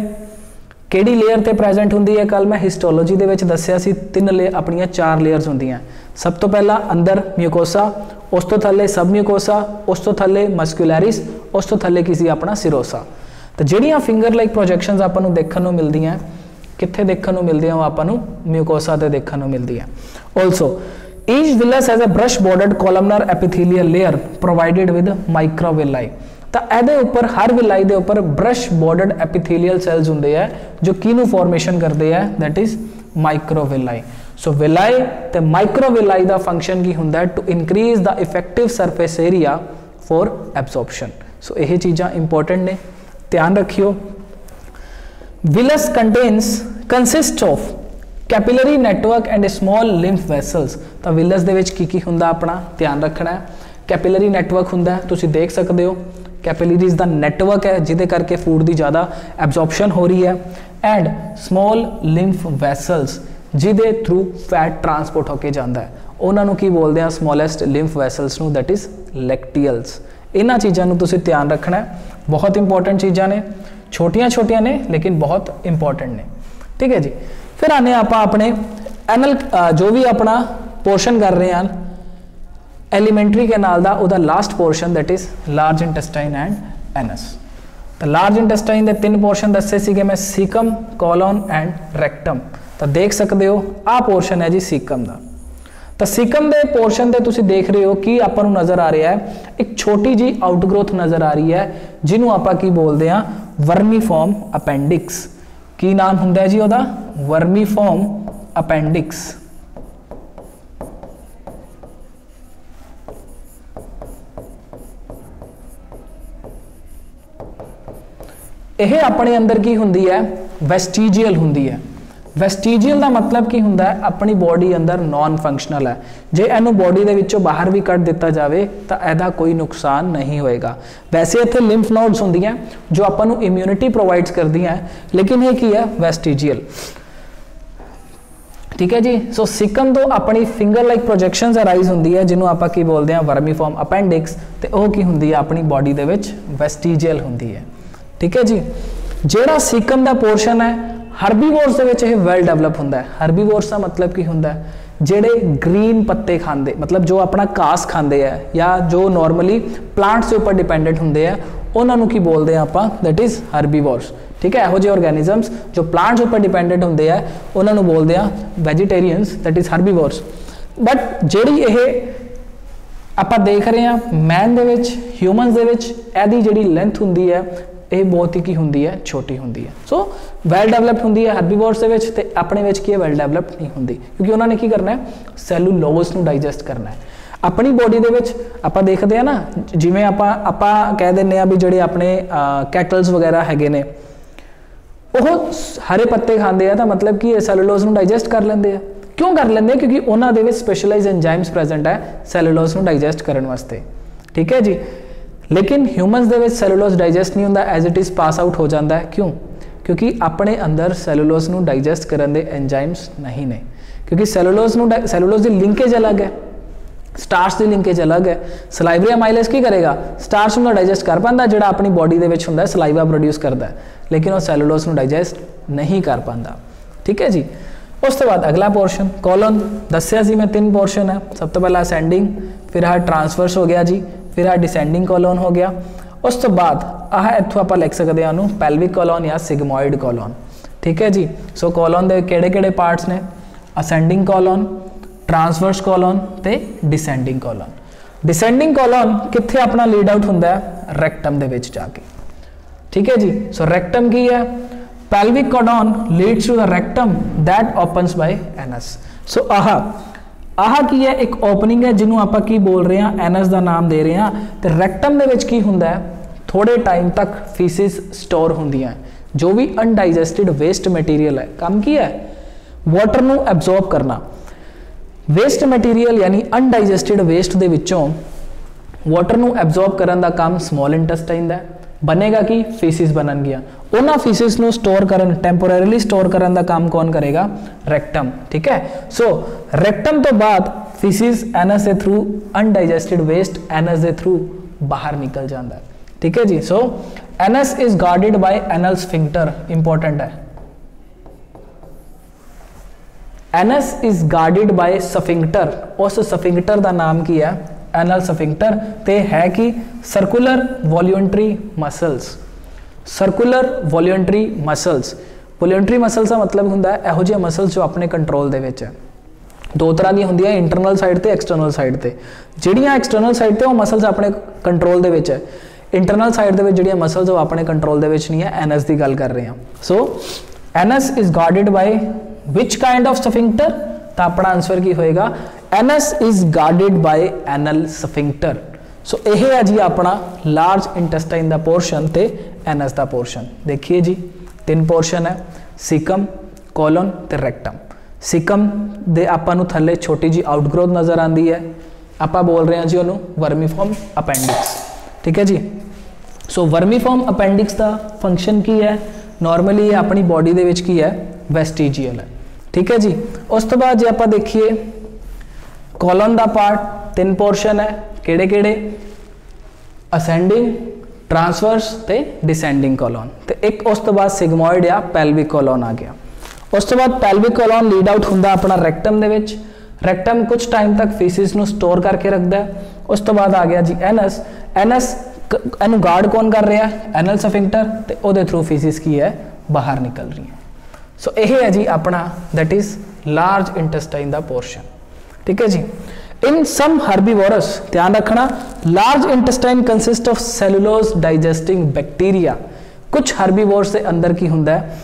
किहड़ी लेयर ते प्रेजेंट हुंदी है कल मैं हिस्टोलॉजी दे विच दस्सिया सी 3 लेयर अपनियां 4 लेयर्स हुंदियां। सब तो पहला अंदर म्यूकोसा उस तो थल्ले सब म्यूकोसा उस तो थल्ले मस्कुलैरिस उस तो थल्ले किसी अपना सिरोसा। तो जिहड़ियां फिंगर लाइक प्रोजैक्शनस आपां नूं देखण नूं मिलदियां कित्थे देखण नूं मिलदियां वो आपां नूं म्यूकोसा ते देखण नूं मिलदियां। Also each villus has a brush bordered columnar epithelial layer provided with microvilli. तो ਇਹਦੇ ਉੱਪਰ हर विलाई ਦੇ ਉੱਪਰ ब्रश बॉर्डर्ड एपिथेलियल सैल्स ਹੁੰਦੇ ਆ जो ਕਿਹਨੂੰ ਫਾਰਮੇਸ਼ਨ ਕਰਦੇ ਆ that is microvilli. So villi ਤੇ माइक्रोविलाई ਦਾ फंक्शन ਕੀ ਹੁੰਦਾ to increase the effective surface area for absorption. So ਇਹ ਚੀਜ਼ਾਂ इंपॉर्टेंट ने ध्यान रखियो। Villus consists of capillary network and small lymph vessels। तो villus दे विच की हुंदा अपना ध्यान रखना है। कैपिलरी नैटवर्क हुंदा है तुसीं देख सकते हो कैपिलरीज दा नैटवर्क है जिदे करके फूड की ज़्यादा एब्जॉर्प्शन हो रही है एंड स्मॉल लिम्फ वैसल्स जिदे थ्रू फैट ट्रांसपोर्ट होके जाता है उन्होंने की बोलते हैं स्मॉलेस्ट लिम्फ वैसल्स नू दैट इज़ लैक्टियल्स। इन्हां चीज़ों नू तुसीं ध्यान रखना है बहुत इंपॉर्टेंट चीज़ां ने छोटियां छोटियां ने लेकिन बहुत इंपॉर्टेंट ने। ठीक है जी। फिर आने आप अपने एनल जो भी अपना पोर्शन कर रहे हैं एलीमेंट्री कैनाल का उहदा last portion that is large intestine and anus. तो लार्ज इंटेस्टाइन के 3 पोर्शन दसे सीगे मैं सीकम कोलोन एंड रेक्टम। तो देख सकते हो आ पोर्शन है जी सीकम का। तो सीकम के पोर्शन से तुम देख रहे हो कि आपको नज़र आ रहा है एक छोटी जी आउटग्रोथ नज़र आ रही है जिन्हों आप बोलते हैं वर्मीफॉर्म अपेंडिक्स। की नाम हुंदा है जी उहदा वर्मीफॉर्म अपेंडिक्स। यह अपने अंदर की हुंदी है वेस्टिजियल हुंदी है। वेस्टिजियल का मतलब की हुंदा है अपनी बॉडी अंदर नॉन फंक्शनल है जे इनू बॉडी के विचों बाहर भी कट दिता जाए तो यदा कोई नुकसान नहीं होएगा। वैसे इत्थे लिम्फ नोड्स हुंदियां जो आपां नू इम्यूनिटी प्रोवाइड्स करदियां लेकिन ये की है वेस्टिजियल। ठीक है जी। सो सिकम तो अपनी फिंगर लाइक प्रोजेक्शंस अराइज हुंदी है जिन्हों आपां की बोलते हैं वर्मीफॉर्म अपेंडिक्स ते ओह की हुंदी है अपनी बॉडी दे विच वेस्टिजियल हुंदी है। ठीक है जी। जेड़ा सिकम का पोर्शन है हर्बीवोर्स दे विच वैल डेवलप हुंदा है। हर्बीवोर्स का मतलब की हुंदा है जेड़े ग्रीन पत्ते खांदे मतलब जो अपना घास खांदे है या जो नॉर्मली प्लांट्स के ऊपर डिपेंडेंट हुंदे हैं उन्होंने की बोलते हैं आपां दैट इज़ हर्बीवोर्स। ठीक है। यहो जे ऑर्गेनिजम्स जो प्लांट्स ऊपर डिपेंडेंट होंदे हैं उन्होंने बोलते हैं vegetarians that is herbivores. But जिहड़ी ये आपां देख रहे हैं मैन दे विच ह्यूमनस दे विच इहदी जिहड़ी लेंथ हुंदी है ये बहुत ही की हुंदी है छोटी हुंदी है। सो वैल डेवलप्ड हुंदी है हर्बीवोर्स दे विच ते अपने विच की वैल डेवलप्ड नहीं हुंदी क्योंकि उन्होंने की करना है सैलूलोज नू डाइजेस्ट करना है। अपनी बॉडी दे विच आपां देखदे हैं ना जिवें आपां कह दिंदे आ भी जिहड़े अपने कैटल्स वगैरह हैगे ने ओह हरे पत्ते खांदे आ तां मतलब कि सैलूलोज नू डाइजेस्ट कर लैंदे आ। क्यों कर लैंदे क्योंकि उन्हां दे विच स्पैशलाइज एंजाइम्स प्रेजेंट है सैलूलोज नू डाइजेस्ट करन वास्ते। ठीक है जी। लेकिन ह्यूमनस दे विच सैलूलोज डाइजेस्ट नहीं होंदा as it is pass out हो जाता है। क्यों? क्योंकि अपने अंदर सैलूलोज नू डाइजेस्ट करन दे एंजाइम्स नहीं ने क्योंकि सैलूलोज की लिंकेज अलग है स्टार्च की लिंकेज अलग है। सलाइवरी अमाइलेज की करेगा स्टार्च नू डाइजेस्ट कर पाता जिहड़ा अपनी बॉडी दे विच हुंदा सलाइवा प्रोड्यूस करता है लेकिन वह सैलूलोज नू डाइजेस्ट नहीं कर पाता। ठीक है जी। उस तो बाद अगला पोर्शन कॉलन दस्सिया सी मैं 3 पोर्शन है। सब तो पहला असेंडिंग फिर आह ट्रांसवर्स हो गया जी फिर आह डिसेंडिंग कॉलोन हो गया। उस तो बाद आह इत्थों आप लिख सकते हैं पैल्विक कॉलोन या सिग्मोइड कॉलोन। ठीक है जी। सो कॉलोन के किहड़े पार्ट्स ने असेंडिंग कॉलोन ट्रांसवर्स कॉलोन ते डिसेंडिंग कॉलोन। डिसेंडिंग कॉलोन कित्थे अपना लीड आउट हुंदा है रेक्टम दे विच जाके। ठीक है जी। सो रेक्टम की है pelvic cordon leads to the rectum that opens by anus। सो आह की है एक ओपनिंग है जिन्हों आप की बोल रहे हैं एनस का नाम दे रहे हैं तो रेक्टम के की होंदा है थोड़े टाइम तक फीसिस स्टोर होंदियां जो भी अनडाइजेस्टेड वेस्ट मटीरियल है काम की है वाटर नू एब्जॉर्ब करना। वेस्ट मटीरियल यानी अनडाइजेस्टेड वेस्ट दे विचों वाटर नू एब्जॉर्ब करन दा काम स्मॉल इंटेस्टाइन दा। बनेगा कि फीसिस बनन गया, उन्हां फीसिस नू स्टोर करन, टेंपोरेरीली स्टोर करन दा काम कौन करेगा? रेक्टम। ठीक है, सो रेक्टम तो बाद फीसिस एनस के थ्रू, अनडाइजेस्टेड वेस्ट एनस के थ्रू बाहर निकल जाता है। ठीक है जी, so anus is guarded by anal sphincter, important है। Anus is guarded by sphincter, उस स्फिंक्टर का नाम की है? Anal sphincter. ते है कि circular voluntary muscles. Circular voluntary muscles, voluntary muscles का मतलब हुंदा है इहो जिहे मसल्स जो अपने कंट्रोल दे विच है। दो तरह दी हुंदियां, इंटरनल साइड ते एक्सटर्नल साइड ते। जिहड़ियां एक्सटर्नल साइड ते वो मसल्स अपने कंट्रोल दे विच है, इंटरनल साइड दे विच जिहड़ियां मसल्स वो अपने कंट्रोल दे विच नहीं है। एनस की गल कर रहे हैं। So anus is guarded by which kind of sphincter? तो अपना आंसर की होएगा? Anus is guarded by anal sphincter. So यह है जी अपना लार्ज इंटेस्टाइन का पोर्शन ते एनस का पोर्शन। देखिए जी, 3 पोर्शन है, सिकम, कोलन ते रेक्टम। सिकम दे आपां नूं थल्ले छोटी जी आउटग्रोथ नज़र आती है, आपां बोल रहे हैं जी उन्होंने वर्मीफॉर्म अपेंडिक्स। ठीक है जी, सो वर्मीफॉर्म अपेंडिक्स का फंक्शन की है? नॉर्मली ये अपनी बॉडी दे विच की है? वेस्टिजियल है। ठीक है जी, उस तो बाद जो आप देखिए कोलन का पार्ट 3 पोर्शन है, केड़े केड़े? असेंडिंग, ट्रांसवर्स ते डिसेंडिंग कोलन। तो एक उस तो बाद सिग्मोइड या पैल्विक कोलन आ गया। उस तो बाद पैल्विक कोलन लीड आउट हुंदा अपना रेक्टम दे विच। रेक्टम कुछ टाइम तक फीसिस नूं स्टोर करके रखता है। उस तो बाद आ गया जी एनस। एनस इनू गार्ड कौन कर रहा है? एनल स्फिंक्टर, ते ओदे थ्रू फीसिस की है? बाहर निकल रही है। सो यह है जी अपना दैट इज लार्ज इंटेस्टाइन का पोर्शन। ठीक है जी, इन सम हर्बीवोरस, ध्यान रखना, large intestine consist of cellulose digesting bacteria. कुछ हर्बीवोर्स के अंदर की हुंदा है?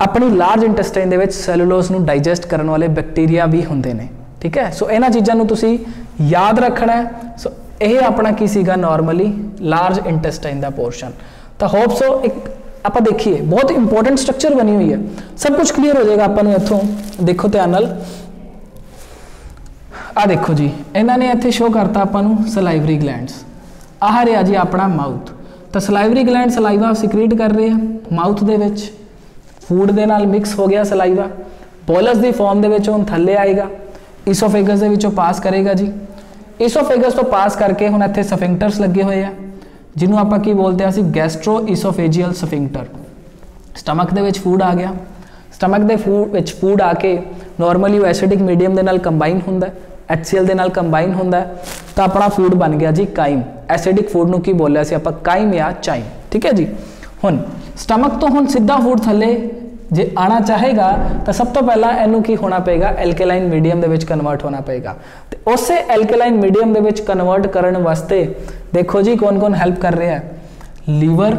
अपनी लार्ज इंटेस्टाइन दे विच सेलुलोज नूं डाइजेस्ट करने वाले बैक्टीरिया भी हुंदे ने। ठीक है, सो इन्हां चीज़ां नूं तुसीं याद रखना है। सो यह अपना की सीगा नॉर्मली लार्ज इंटेस्टाइन का पोर्शन। तो होप सो एक आप देखिए बहुत इंपॉर्टेंट स्ट्रक्चर बनी हुई है, सब कुछ क्लीयर हो जाएगा अपन इतों। देखो ध्यान नाल, आ देखो जी, इन्होंने इत्थे शो करता अपन सलाइवरी ग्लैंड्स। आह रहा जी अपना माउथ। तो सलाइवरी ग्लैंड सलाइवा सिक्रीट कर रहे हैं माउथ दे विच, फूड दे नाल मिक्स हो गया सलाइवा, बोलस की फॉर्म दे विच हुण थल्ले आएगा, ईसोफेगस दे विचों पास करेगा जी। ईसोफेगस तो पास करके हुण इत्थे स्फिंक्टर्स लगे हुए हैं जिन्हों आप की बोलते हैं गैस्ट्रो ईसोफेजियल स्फिंक्टर। स्टमक दे विच फूड आ गया, स्टमक दे फूड आके नॉर्मली वो एसिडिक मीडियम के नाल कंबाइन होंदा है, HCl दे नाल कंबाइन होंदा है, तो अपना फूड बन गया जी काइम। एसिडिक फूड नूं की बोलिया सी आपां? काइम या चाइम। ठीक है जी, हुण स्टमक तो हुण सीधा फूड थले जे आना चाहेगा तो सब तो पहला इनू की होना पेगा? एल्केलाइन मीडियम दे विच कन्वर्ट होना पेगा। तो उसे एल्केलाइन मीडियम दे विच कन्वर्ट करने वास्ते देखो जी कौन कौन हेल्प कर रहा है? लीवर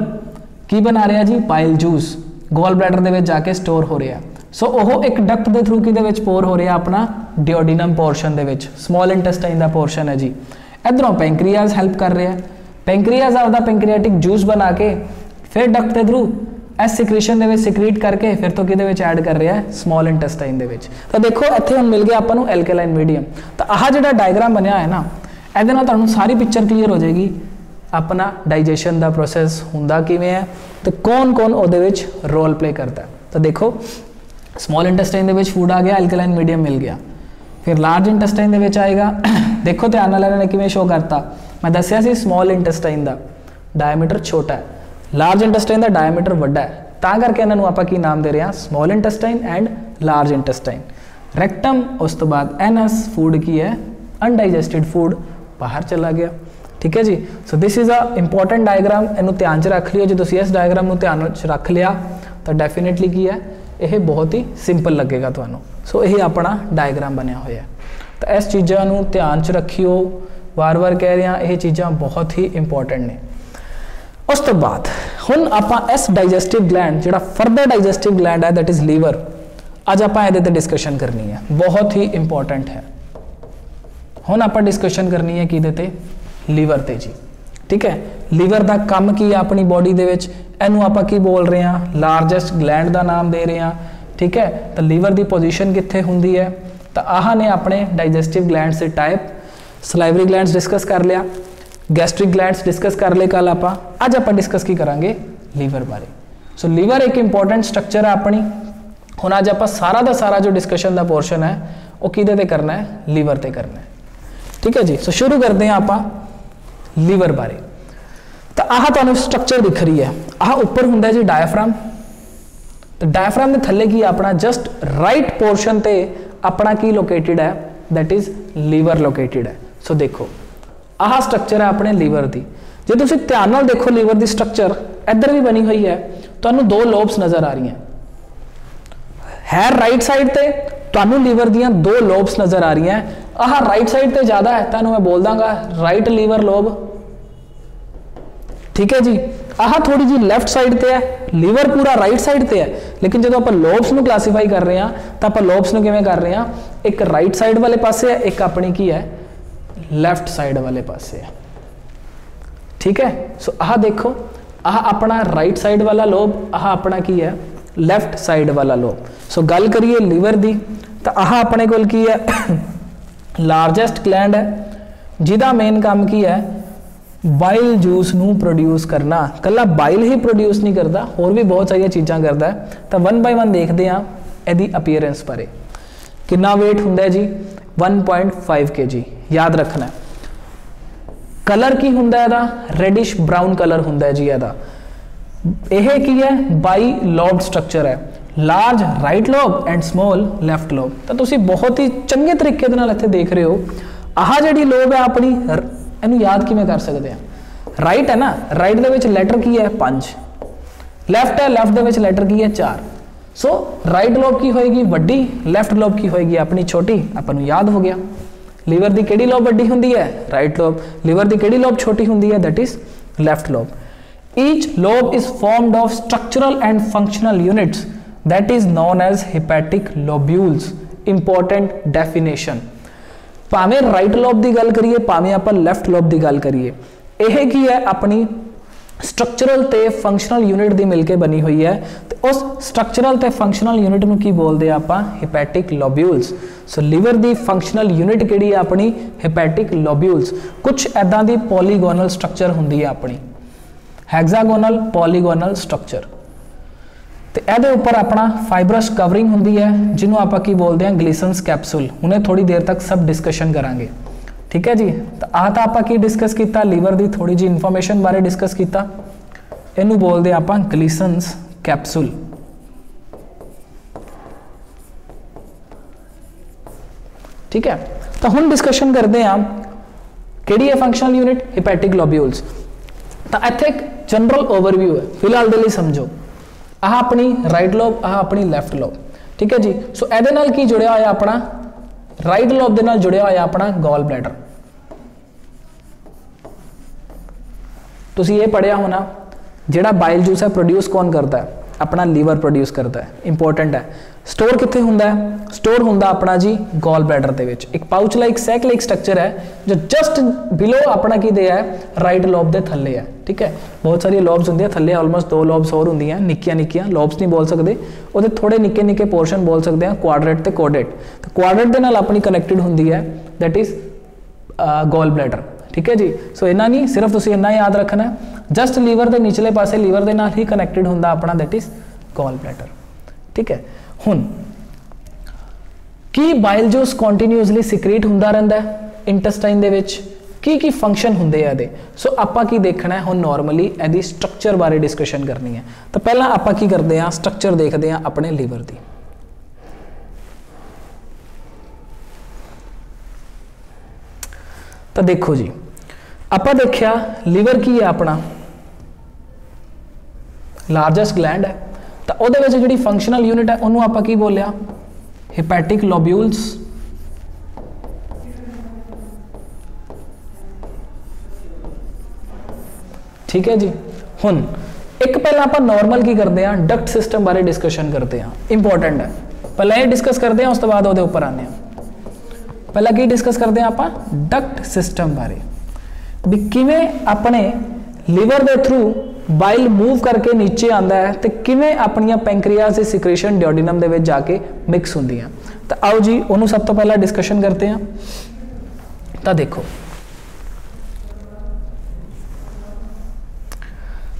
की बना रहा जी? पाइल जूस गॉल ब्लैडर दे विच जाके स्टोर हो रहा है। सो ओह एक डक्ट के थ्रू कि पोर हो रहा अपना डिओडिनम पोर्शन दे विच, स्मॉल इंटेस्टाइन का पोर्शन है जी। इधरों पेंक्रियाज हेल्प कर रहा है, पेंक्रियाज आपका पेंक्रियाटिक जूस बना के फिर डक्ट के थ्रू एस सिक्रीशन दे विच सिक्रीट करके फिर तो किहदे विच ऐड कर रहा है? स्मॉल इंटेस्टाइन दे विच। तो देखो इत्थे हुण मिल गया आपां नूं एल्केलाइन मीडियम। तो आह जिहड़ा डायग्राम बनया है ना, इहदे नाल तुहानूं सारी पिक्चर क्लीयर हो जाएगी अपना डाइजेशन का प्रोसैस हुंदा किवें है तो कौन कौन उहदे विच रोल प्ले करता है। तो देखो स्मॉल इंटेस्टाइन दे विच फूड आ गया, एल्केलाइन मीडियम मिल गया, फिर लार्ज इंटेस्टाइन दे विच आएगा। देखो ध्यान नाल इन्होंने किवें शो करता, मैं दस्सिया सी स्मॉल इंटेस्टाइन का डायमीटर छोटा है, लार्ज इंटेस्टाइन का डायमीटर वड्डा है, तां करके इन्होंने आपां की नाम दे रहे हैं? Small intestine and large intestine. Rectum, उस तो बाद एनस, फूड की है? अनडाइजेस्टेड फूड बाहर चला गया। ठीक है जी, so this is a important diagram, इनू ध्यान च रख लियो। जो तुसीं इस डायग्राम नू ध्यान च रख लिया तो डेफिनेटली की है यह बहुत ही सिंपल लगेगा तुहानू। सो यही अपना डायग्राम बनया हुआ है। तो इस चीज़ों नू ध्यान च रखियो, बार बार कह रहे हैं, यह चीज़ां बहुत ही इंपॉर्टेंट ने। उस तो बाद हुण आपां इस डाइजेस्टिव ग्लैंड जिहड़ा फर्दर डाइजेस्टिव ग्लैंड है दैट इज़ लीवर, अज आपां इहदे ते डिस्कशन करनी है, बहुत ही इंपॉर्टेंट है। हुण आपां डिस्कशन करनी है किहदे ते? लीवर ते जी। ठीक है, लीवर का काम की है अपनी बॉडी दे विच? इनू आपां की बोल रहे हैं? लार्जेस्ट ग्लैंड का नाम दे रहे हैं, ठीक है। तो लीवर की पोजीशन कित्थे हुंदी है, तो आह ने अपने डाइजेस्टिव ग्लैंड्स के टाइप, सलाइवरी ग्लैंड्स डिस्कस कर लिया, गैस्ट्रिक ग्लैंड्स डिस्कस कर ले कल आपां, अज आपां डिस्कस की करांगे लीवर बारे। सो लीवर एक इंपॉर्टेंट स्ट्रक्चर है अपनी। हुण अज आपां सारा दा सारा जो डिस्कशन का पोर्शन है वो किहदे ते करना है, लीवर ते करना है, ठीक है जी। सो शुरू करते हैं आपां लीवर बारे। तो आह तुहानूं स्ट्रक्चर दिख रही है, आह उपर हुंदा जी डायफ्राम, तो डायफ्राम के थल्ले की अपना जस्ट राइट पोर्शन ते अपना की लोकेटेड है, दैट इज लीवर लोकेटेड है। सो देखो आह स्ट्रक्चर है अपने लीवर की। जो तुम ध्यान नाल देखो लीवर की स्ट्रक्चर इधर भी बनी हुई है, तुहानूं दो लोब्स नज़र आ रही है राइट साइड ते, तुहानूं लीवर दियां दो लोब्स नज़र आ रही हैं। आह राइट साइड ते ज़्यादा है, तुहानूं मैं बोल दांगा राइट लीवर लोब, ठीक है जी। आह थोड़ी जी लैफ्ट साइड ते है, लीवर पूरा राइट साइड ते है, लेकिन जो आप लोब्स नूं क्लासीफाई कर रहे हैं तो आप लोब्स नूं किवें कर रहे हैं, एक राइट साइड वाले पासे है, एक अपनी की है लैफ्ट साइड वाले पासे है, ठीक है। सो आह देखो, आह अपना राइट साइड वाला लोब, आह अपना की है लैफ्ट साइड वाला लोब। सो गल करिए लीवर दी, तो आह अपने कोल की है लार्जेस्ट ग्लैंड है, जिहदा मेन काम की है बाइल जूस नूं प्रोड्यूस करना। कला बाइल ही प्रोड्यूस नहीं करता, होर भी बहुत सारिया चीज़ां करता है। तो वन बाय वन देखते हैं इहदी अपीयरेंस बारे। कितना वेट हुंदा है जी, 1.5 kg, याद रखना है। कलर की हुंदा है इहदा, रेडिश ब्राउन कलर हुंदा है जी इहदा। यह की है बाई लॉब्ड स्ट्रक्चर है, large right lobe and small left lobe. तो तुसी बहुत ही चंगे तरीके दे नाल इत्थे देख रहे हो। आह जिहड़ी लोब है अपनी, इहनूं याद किवें कर सकते हैं, राइट है ना, राइट दे विच लैटर की है 5, लैफ्ट है, लैफ्ट दे विच लैटर की है 4। सो राइट लोब की होएगी वड्डी, लैफ्ट लोब की होएगी अपनी छोटी, आपां नूं याद हो गया। लीवर की किहड़ी लोब वड्डी हुंदी है, राइट लोब। लीवर की किहड़ी लोब छोटी हुंदी है, that is left lobe. Each lobe is formed of structural and functional units that is known as hepatic lobules. Important definition, भावें राइट लोब की गल करिए, भावें आप लैफ्ट लोब की गल करिए, यह की है अपनी स्ट्रक्चरल ते फंक्शनल यूनिट की मिलकर बनी हुई है। तो उस स्ट्रक्चरल ते फंक्शनल यूनिट नूं की बोलते हैं आप, हिपैटिक लोब्यूल्स। सो लीवर की फंक्शनल यूनिट किहड़ी है अपनी, हिपैटिक लोब्यूल्स। कुछ ऐदां दी पॉलीगोनल स्ट्रक्चर हुंदी है अपनी, हैग्जागोनल पॉलीगोनल स्ट्रक्चर। तो यदे उपर अपना फाइबरस कवरिंग हुंदी है, जिन्हों आप की बोलते हैं ग्लिसन्स कैप्सूल। उन्हें थोड़ी देर तक सब डिस्कशन करांगे, ठीक है जी। तो आह तो आप की डिस्कस किया, लीवर की थोड़ी जी इन्फॉर्मेशन बारे डिस्कस किया। इनू बोलते हैं आप ग्लिसन्स कैप्सूल, ठीक है। तो हुण डिस्कशन करते हैं किहड़ी है फंक्शनल यूनिट, हिपैटिक लोब्यूल्स। तो इत्थे एक जनरल ओवरव्यू है, फिलहाल दे लई समझो। आह अपनी राइट लोब, आह अपनी लैफ्ट लोब, ठीक है जी। सो इहदे नाल की जुड़िया होया अपना, राइट लोब दे नाल जुड़िया होया अपना गॉल ब्लैडर। तुसीं ये पढ़िया होना, जिहड़ा बाइल जूस है प्रोड्यूस कौन करता है, अपना लीवर प्रोड्यूस करता है। इंपॉर्टेंट है। स्टोर कित्थे हुंदा है, स्टोर हुंदा अपना जी गॉल ब्लैडर दे विच। एक pouch like sac like structure है जो जस्ट बिलो अपना की दे है राइट लोब दे थल्ले है, ठीक है। बहुत सारी लॉब्स होंदी है थल्ले, ऑलमोस्ट 2 लॉब्स और होंदी हैं, निक्कियां निक्कियां लॉब्स नहीं बोल सकते, वो थोड़े निक्के निक्के पोर्शन बोल सकते हैं, क्वाड्रेट ते कोडेट। तो क्वाड्रेट दे नाल अपनी कनैक्टेड हुंदी है, दैट इज गॉल ब्लैडर, ठीक है जी। सो इन्ना नहीं, सिर्फ तुसीं इन्ना याद रखना है, जस्ट लीवर के निचले पासे लीवर के नाल ही कनैक्टेड हुंदा अपना, दैट इज गॉल ब्लैडर, ठीक है। हुण की बाइल जूस कॉन्टीन्यूअसली सिक्रीट हुंदा रहिंदा है इंटेस्टाइन दे विच, की फंक्शन हुंदे आ दे। सो आपां की देखना है हुण, नॉर्मली इहदी स्ट्रक्चर बारे डिस्कशन करनी है। तो पहला आपां की करते हैं, स्ट्रक्चर देखते हैं अपने लीवर की। तो देखो जी, आपां देखिया लीवर की है अपना लार्जेस्ट ग्लैंड है, तो उहदे विच जिहड़ी फंक्शनल यूनिट है उन्होंने आपां की बोलिया, हिपैटिक लोब्यूल्स। ठीक है जी। हुण एक पहला आप नॉर्मल की करते हैं, डक्ट सिस्टम बारे डिस्कशन करते हैं, इंपॉर्टेंट है। पहले ये डिस्कस करते हैं, उस तो बाद वो ऊपर आने। पहला की डिस्कस करते हैं आप डक्ट सिस्टम बारे, भी किवें अपने लीवर के थ्रू ਬਾਈਲ मूव करके नीचे आता है तो किवें अपनियां पैंक्रियाज की सिक्रेशन डिओडिनम दे विच जाके मिक्स होंदियां। तो आओ जी उन्होंने सब तो पहला डिस्कशन करते हैं। तो देखो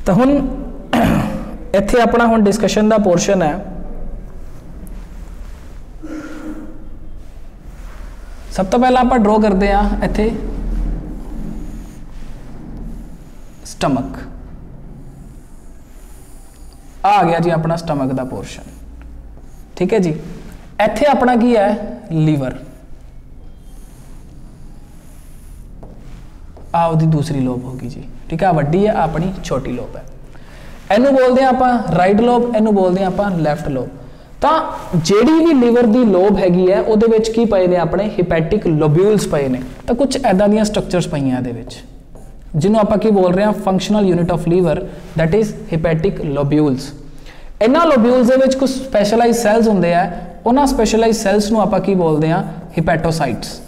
तो हुण इत्थे अपना हुण डिस्कशन का पोर्शन है। सब तो पहला आप ड्रॉ करते हैं इत्थे स्टमक आ गया जी अपना स्टमक का पोर्शन। ठीक है जी, इत्थे अपना की है लीवर, आओ दी दूसरी लोब होगी जी। ठीक है, वड्डी है अपनी छोटी लोब है। इनू बोलते हैं आप राइट लोब, इनू बोलते हैं आप लैफ्ट लोब। तो जिहड़ी भी लीवर की लोब हैगी है उहदे विच की पए ने अपने हिपैटिक लोब्यूल्स पए ने। तो कुछ इदां दीयां स्ट्रक्चर्स पईयां इहदे विच जिन्हों आप की बोल रहे हैं functional unit of liver, that is hepatic lobules. इन्हां लोब्यूल्स दे विच कुछ स्पैशलाइज सैल्स होंदे आ, उन्हां स्पैशलाइज सैल्स नूं आप की बोलते हैं हिपैटोसाइट्स।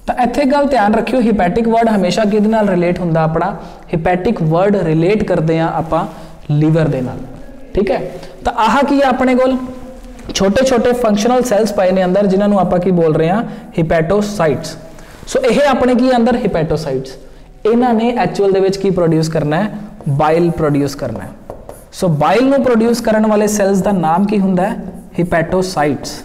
तो इत्थे गल ध्यान रखियो, हिपैटिक वर्ड हमेशा किहदे नाल रिलेट हुंदा अपना, हिपैटिक वर्ड रिलेट करते हैं आपां लीवर दे नाल। ठीक है, तो आह की है अपने कोल छोटे छोटे फंक्शनल सैल्स पाए ने अंदर जिन्होंने आप की बोल रहे हैं हिपैटोसाइट्स। सो यह अपने की अंदर हिपैटोसाइट्स, इन्हां ने एक्चुअल दे विच की प्रोड्यूस करना है, बाइल प्रोड्यूस करना है। सो बाइल नूं प्रोड्यूस करने वाले सैल्स का नाम की हुंदा है हिपैटोसाइट्स।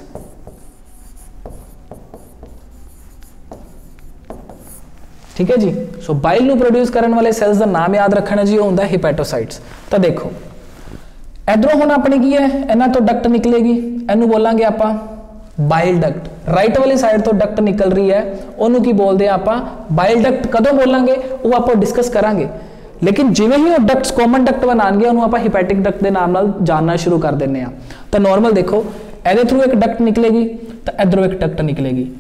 ठीक है जी, सो बाइल नूं प्रोड्यूस करने वाले सैल्स का नाम याद रखना जी, होंदा है हिपैटोसाइट्स। तो देखो इधरों हुण अपनी की है, इन्हां तो डक्ट निकलेगी, इनू बोलांगे आपां बाइल डक्ट। राइट वाली साइड तो डक्ट निकल रही है, उन्होंने की बोलते हैं आपां बाइल डक्ट। कदों बोलांगे वो आप डिस्कस करांगे, लेकिन जिवें ही वो डक्ट्स कॉमन डक्ट बनाएंगे उन्होंने आप हिपैटिक डक्ट के नाम नाल जानना शुरू कर देने। तो नॉर्मल देखो इहदे थ्रू एक डक्ट निकलेगी, तो इधरों एक डक्ट निकलेगी,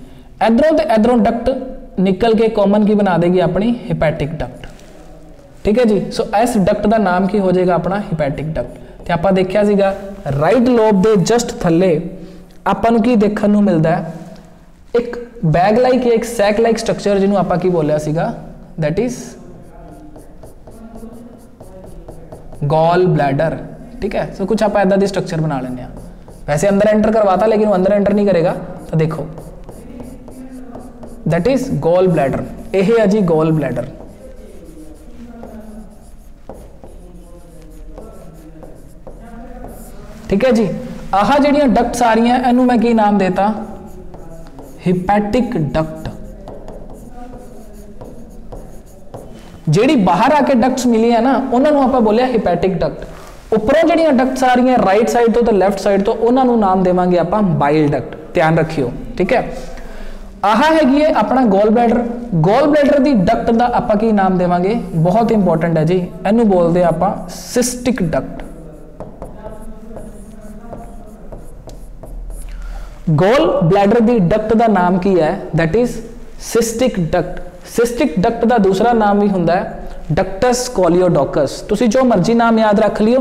इधरों तो इधरों डक्ट निकल के कॉमन की बना देगी अपनी हिपैटिक डक्ट। ठीक है जी, सो इस डक्ट का नाम की हो जाएगा अपना हिपैटिक डक्ट। तो आप देखा सीगा राइट लोब के जस्ट थले आपां की देखने को मिलता है एक बैग लाइक या एक सैक लाइक स्ट्रक्चर, जिन्होंने आप की बोलिया सीगा, दैट इज गॉल ब्लैडर। ठीक है, सो कुछ आप इदा दी स्ट्रक्चर बना लें। वैसे अंदर एंटर करवाता लेकिन वो अंदर एंटर नहीं करेगा। तो देखो दैट इज गॉल ब्लैडर, यह है जी गॉल ब्लैडर। ठीक है जी, आह जिहड़ियां डक्ट्स आ रही हैं इनू मैं की नाम देता, हिपैटिक डक्ट। जिहड़ी बाहर आके डक्ट्स मिली है ना उन्होंने आप बोलिया हिपैटिक डक्ट। उपरों जिहड़ियां डक्ट्स आ रही हैं राइट साइड तो लैफ्ट साइड तो उन्होंने नाम देवांगे आप बाइल डक्ट। ध्यान रखियो। ठीक है, आह हैगी है अपना गॉल ब्लैडर। गॉल ब्लैडर की डक्ट का आप की नाम देवांगे, बहुत इंपॉर्टेंट है जी, इनू बोलते आप सिस्टिक डक्ट। गॉल ब्लैडर की डक्ट का नाम की है, that is cystic duct. Cystic duct का दूसरा नाम भी होंदा है डक्टस कोलियोडोकस। तुसी जो मर्जी नाम याद रख लियो,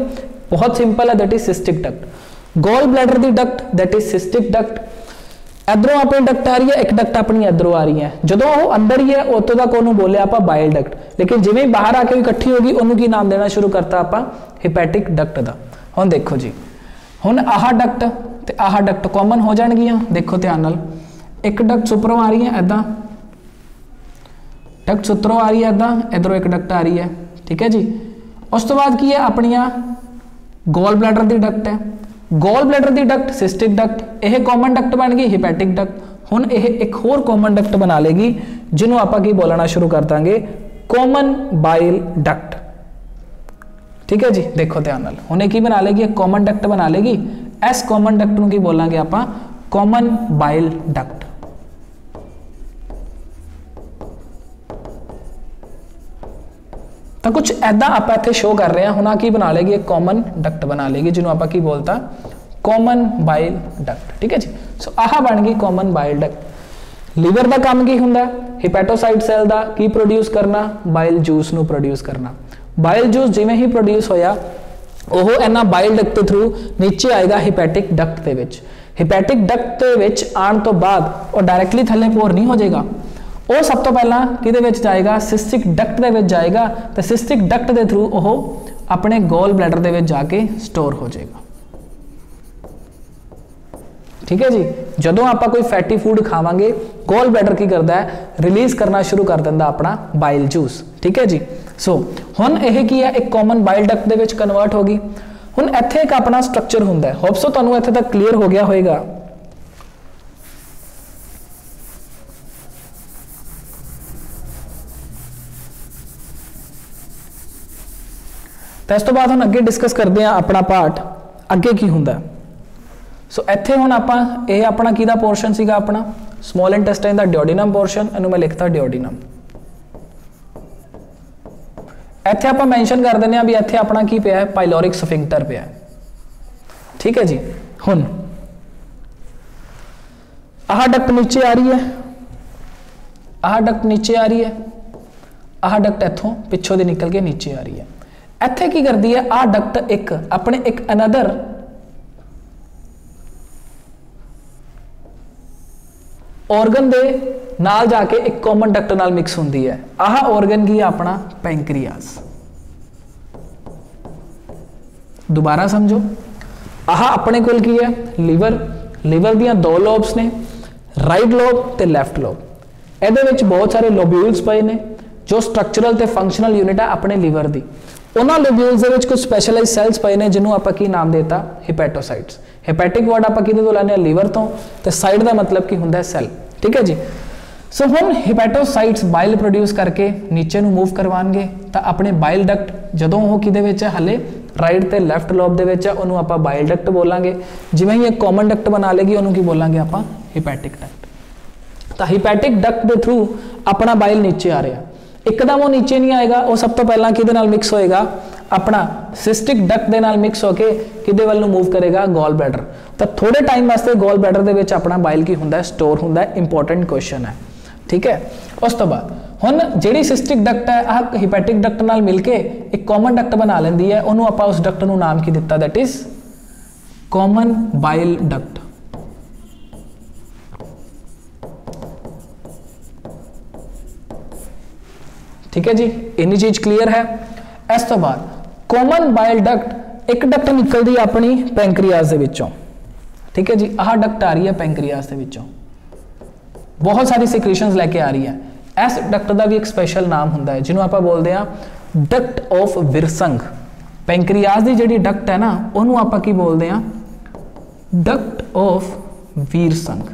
बहुत सिंपल है, that is cystic duct. Gall bladder की duct that is cystic duct. इधरों अपनी डक्ट आ रही है, एक डक्ट अपनी इधरों आ रही है, जो वो अंदर ही है उतों तक उन्होंने बोलिया आप बाइल डक्ट, लेकिन जिवें बाहर आके इकट्ठी होगी उन्होंने की नाम देना शुरू करता आप हिपैटिक डक्ट का। हुण देखो जी, हुण आह डक्ट ते आह डक्ट कॉमन हो जाएगियां। देखो ध्यान नाल, एक डक्ट उपरों आ रही है इदा, डक्ट उतरों आ रही है इदा, इधरों एक डक्ट आ रही है। ठीक है जी, उस तो बाद की है अपनिया गॉल ब्लैडर की डक्ट है। गॉल ब्लैडर की डक्ट सिस्टिक डक्ट, यह कॉमन डक्ट बन गई हिपैटिक डक्ट। हुण यह एक होर कॉमन डक्ट बना लेगी जिन्हों आप की बोलना शुरू कर देंगे कॉमन बाइल डक्ट। ठीक है जी, देखो ध्यान नाल, हुण की बना लेगी, एक कॉमन डक्ट बना लेगी। इस कॉमन डक्ट नूं की बोलांगे आप कॉमन बाइल डक्ट। तो कुछ ऐदा आप इत्थे शो कर रहे हैं। हुण की बना लेगी, एक कॉमन डक्ट बना लेगी जिन्हों आप की बोलता कॉमन बाइल डक्ट। ठीक है जी, सो आह बन गई कॉमन बाइल डक्ट। लीवर का काम की हुंदा, हिपैटोसाइट सैल का की प्रोड्यूस करना, बाइल जूस नूं प्रोड्यूस करना। बाइल जूस जिवें ही प्रोड्यूस होया ਉਹ ਇਹਨਾਂ ਬਾਈਲ ਡਕਟ ਦੇ ਥਰੂ ਨੀਚੇ ਆਏਗਾ ਹਿਪੈਟਿਕ ਡਕਟ ਦੇ ਵਿੱਚ। ਹਿਪੈਟਿਕ ਡਕਟ ਦੇ ਵਿੱਚ ਆਉਣ ਤੋਂ ਬਾਅਦ ਉਹ ਡਾਇਰੈਕਟਲੀ ਥੱਲੇ ਪੋਰ ਨਹੀਂ ਹੋ ਜਾਏਗਾ, वो सब तो पहला किहदे विच जाएगा, सिस्टिक डक्ट दे विच जाएगा, तो सिस्टिक डक्ट के थ्रू वो अपने गॉल ब्लैडर दे विच जाके स्टोर हो जाएगा। ठीक है जी, जदों आप कोई फैटी फूड खावांगे गॉल ब्लैडर की करता है, रिलीज करना शुरू कर दिंदा अपना बाइल जूस। ठीक है जी, सो हुण यह की है, एक कॉमन बाइल डक्ट दे विच कन्वर्ट होगी। हुण इत्थे एक अपना स्ट्रक्चर हुंदा है, होप सो तुहानूं इत्थे तक क्लीयर हो गया होएगा। तो इस तो बाद हम अगे डिस्कस करते हैं अपना पार्ट अगे की हुंदा। सो इत्थे हुण आपां यह अपना किहदा पोर्शन सीगा, अपना स्मॉल इंटेस्टाइन दा डिओडिनम पोर्शन, इहनूं मैं लिखता डिओडिनम। इत्थे आपां मैंशन कर दिंदे हां भी इत्थे अपना की पिया है, पाइलोरिक स्फिंक्टर पिया है। ठीक है जी, हुण आह डक्ट नीचे आ रही है, आह डक्ट नीचे आ रही है, आह डक्ट इत्थों पिछों दी निकल के नीचे आ रही है। इत्थे की करती है आह डक्ट एक अपने एक अनदर ऑर्गन दे नाल जाके एक कॉमन डक्ट नाल मिक्स हुंदी है। आह ऑर्गन की अपना पैंक्रियाज। दोबारा समझो, आह अपने कोल की है लीवर, लीवर दियां दो लोब्स ने, राइट लोब ते लैफ्ट लोब। ਇਹਦੇ ਵਿੱਚ बहुत सारे लोब्यूल्स पए ने जो स्ट्रक्चरल ते फंक्शनल यूनिट है अपने लीवर दी। उन्होंने लोब्यूल्स दे विच कुछ स्पैशलाइज सैल्स पए ने जिन्हों आपां की नाम देता, हिपैटोसाइट्स। हिपैटिक वर्ड आपां किहदे तों लैंदे आ, लीवर तो, ते साइड का मतलब की हुंदा है सैल। ठीक है जी, सो हुण हिपैटोसाइट्स बाइल प्रोड्यूस करके नीचे नूं मूव करवाएंगे, तो अपने बाइल डक्ट जदों वो किहदे विच है, हले राइट ते लैफ्ट लोब दे विच है, उहनूं आपां बाइल डक्ट बोलांगे। जिवें ही एक कॉमन डक्ट बना लेगी उहनूं की बोलांगे आपां, हिपैटिक डक्ट। तो हिपैटिक डक्ट के थ्रू अपना बाइल नीचे आ रहा, एकदम वो नीचे नहीं आएगा, वो सब तो पहला किहदे नाल मिक्स होएगा, अपना सिस्टिक डक्ट दे नाल मिक्स होके किहदे वल नूं मूव करेगा, गॉल ब्लैडर। तो थोड़े टाइम वास्ते गॉल ब्लैडर दे विच अपना बाइल की हुंदा है, स्टोर हुंदा है। इंपॉर्टेंट क्वेश्चन है। ठीक है, उस तो बाद हुण जिहड़ी सिस्टिक डक्ट है आह हिपैटिक डक्ट नाल मिलके एक कॉमन डक्ट बना लैंदी है, उहनूं आपां उस डक्ट नूं नाम की दित्ता, that is common bile duct. ठीक है जी, इन्नी चीज क्लियर है। इस तो बाद कॉमन बाइल डक्ट, एक डक्ट निकलती है अपनी पैंक्रियाज दे विचों। ठीक है जी, आह डक्ट आ रही है पैंक्रियाज दे विचों, बहुत सारी सिक्रीशंस लेके आ रही है। इस डक्ट का भी एक स्पेशल नाम हुंदा है जिन्हों आप बोलते हैं डक्ट ऑफ विरसंग। पैंक्रियाज की जिहड़ी डक्ट है ना, उन्होंने आप की बोलते हैं, डक्ट ऑफ वीरसंग।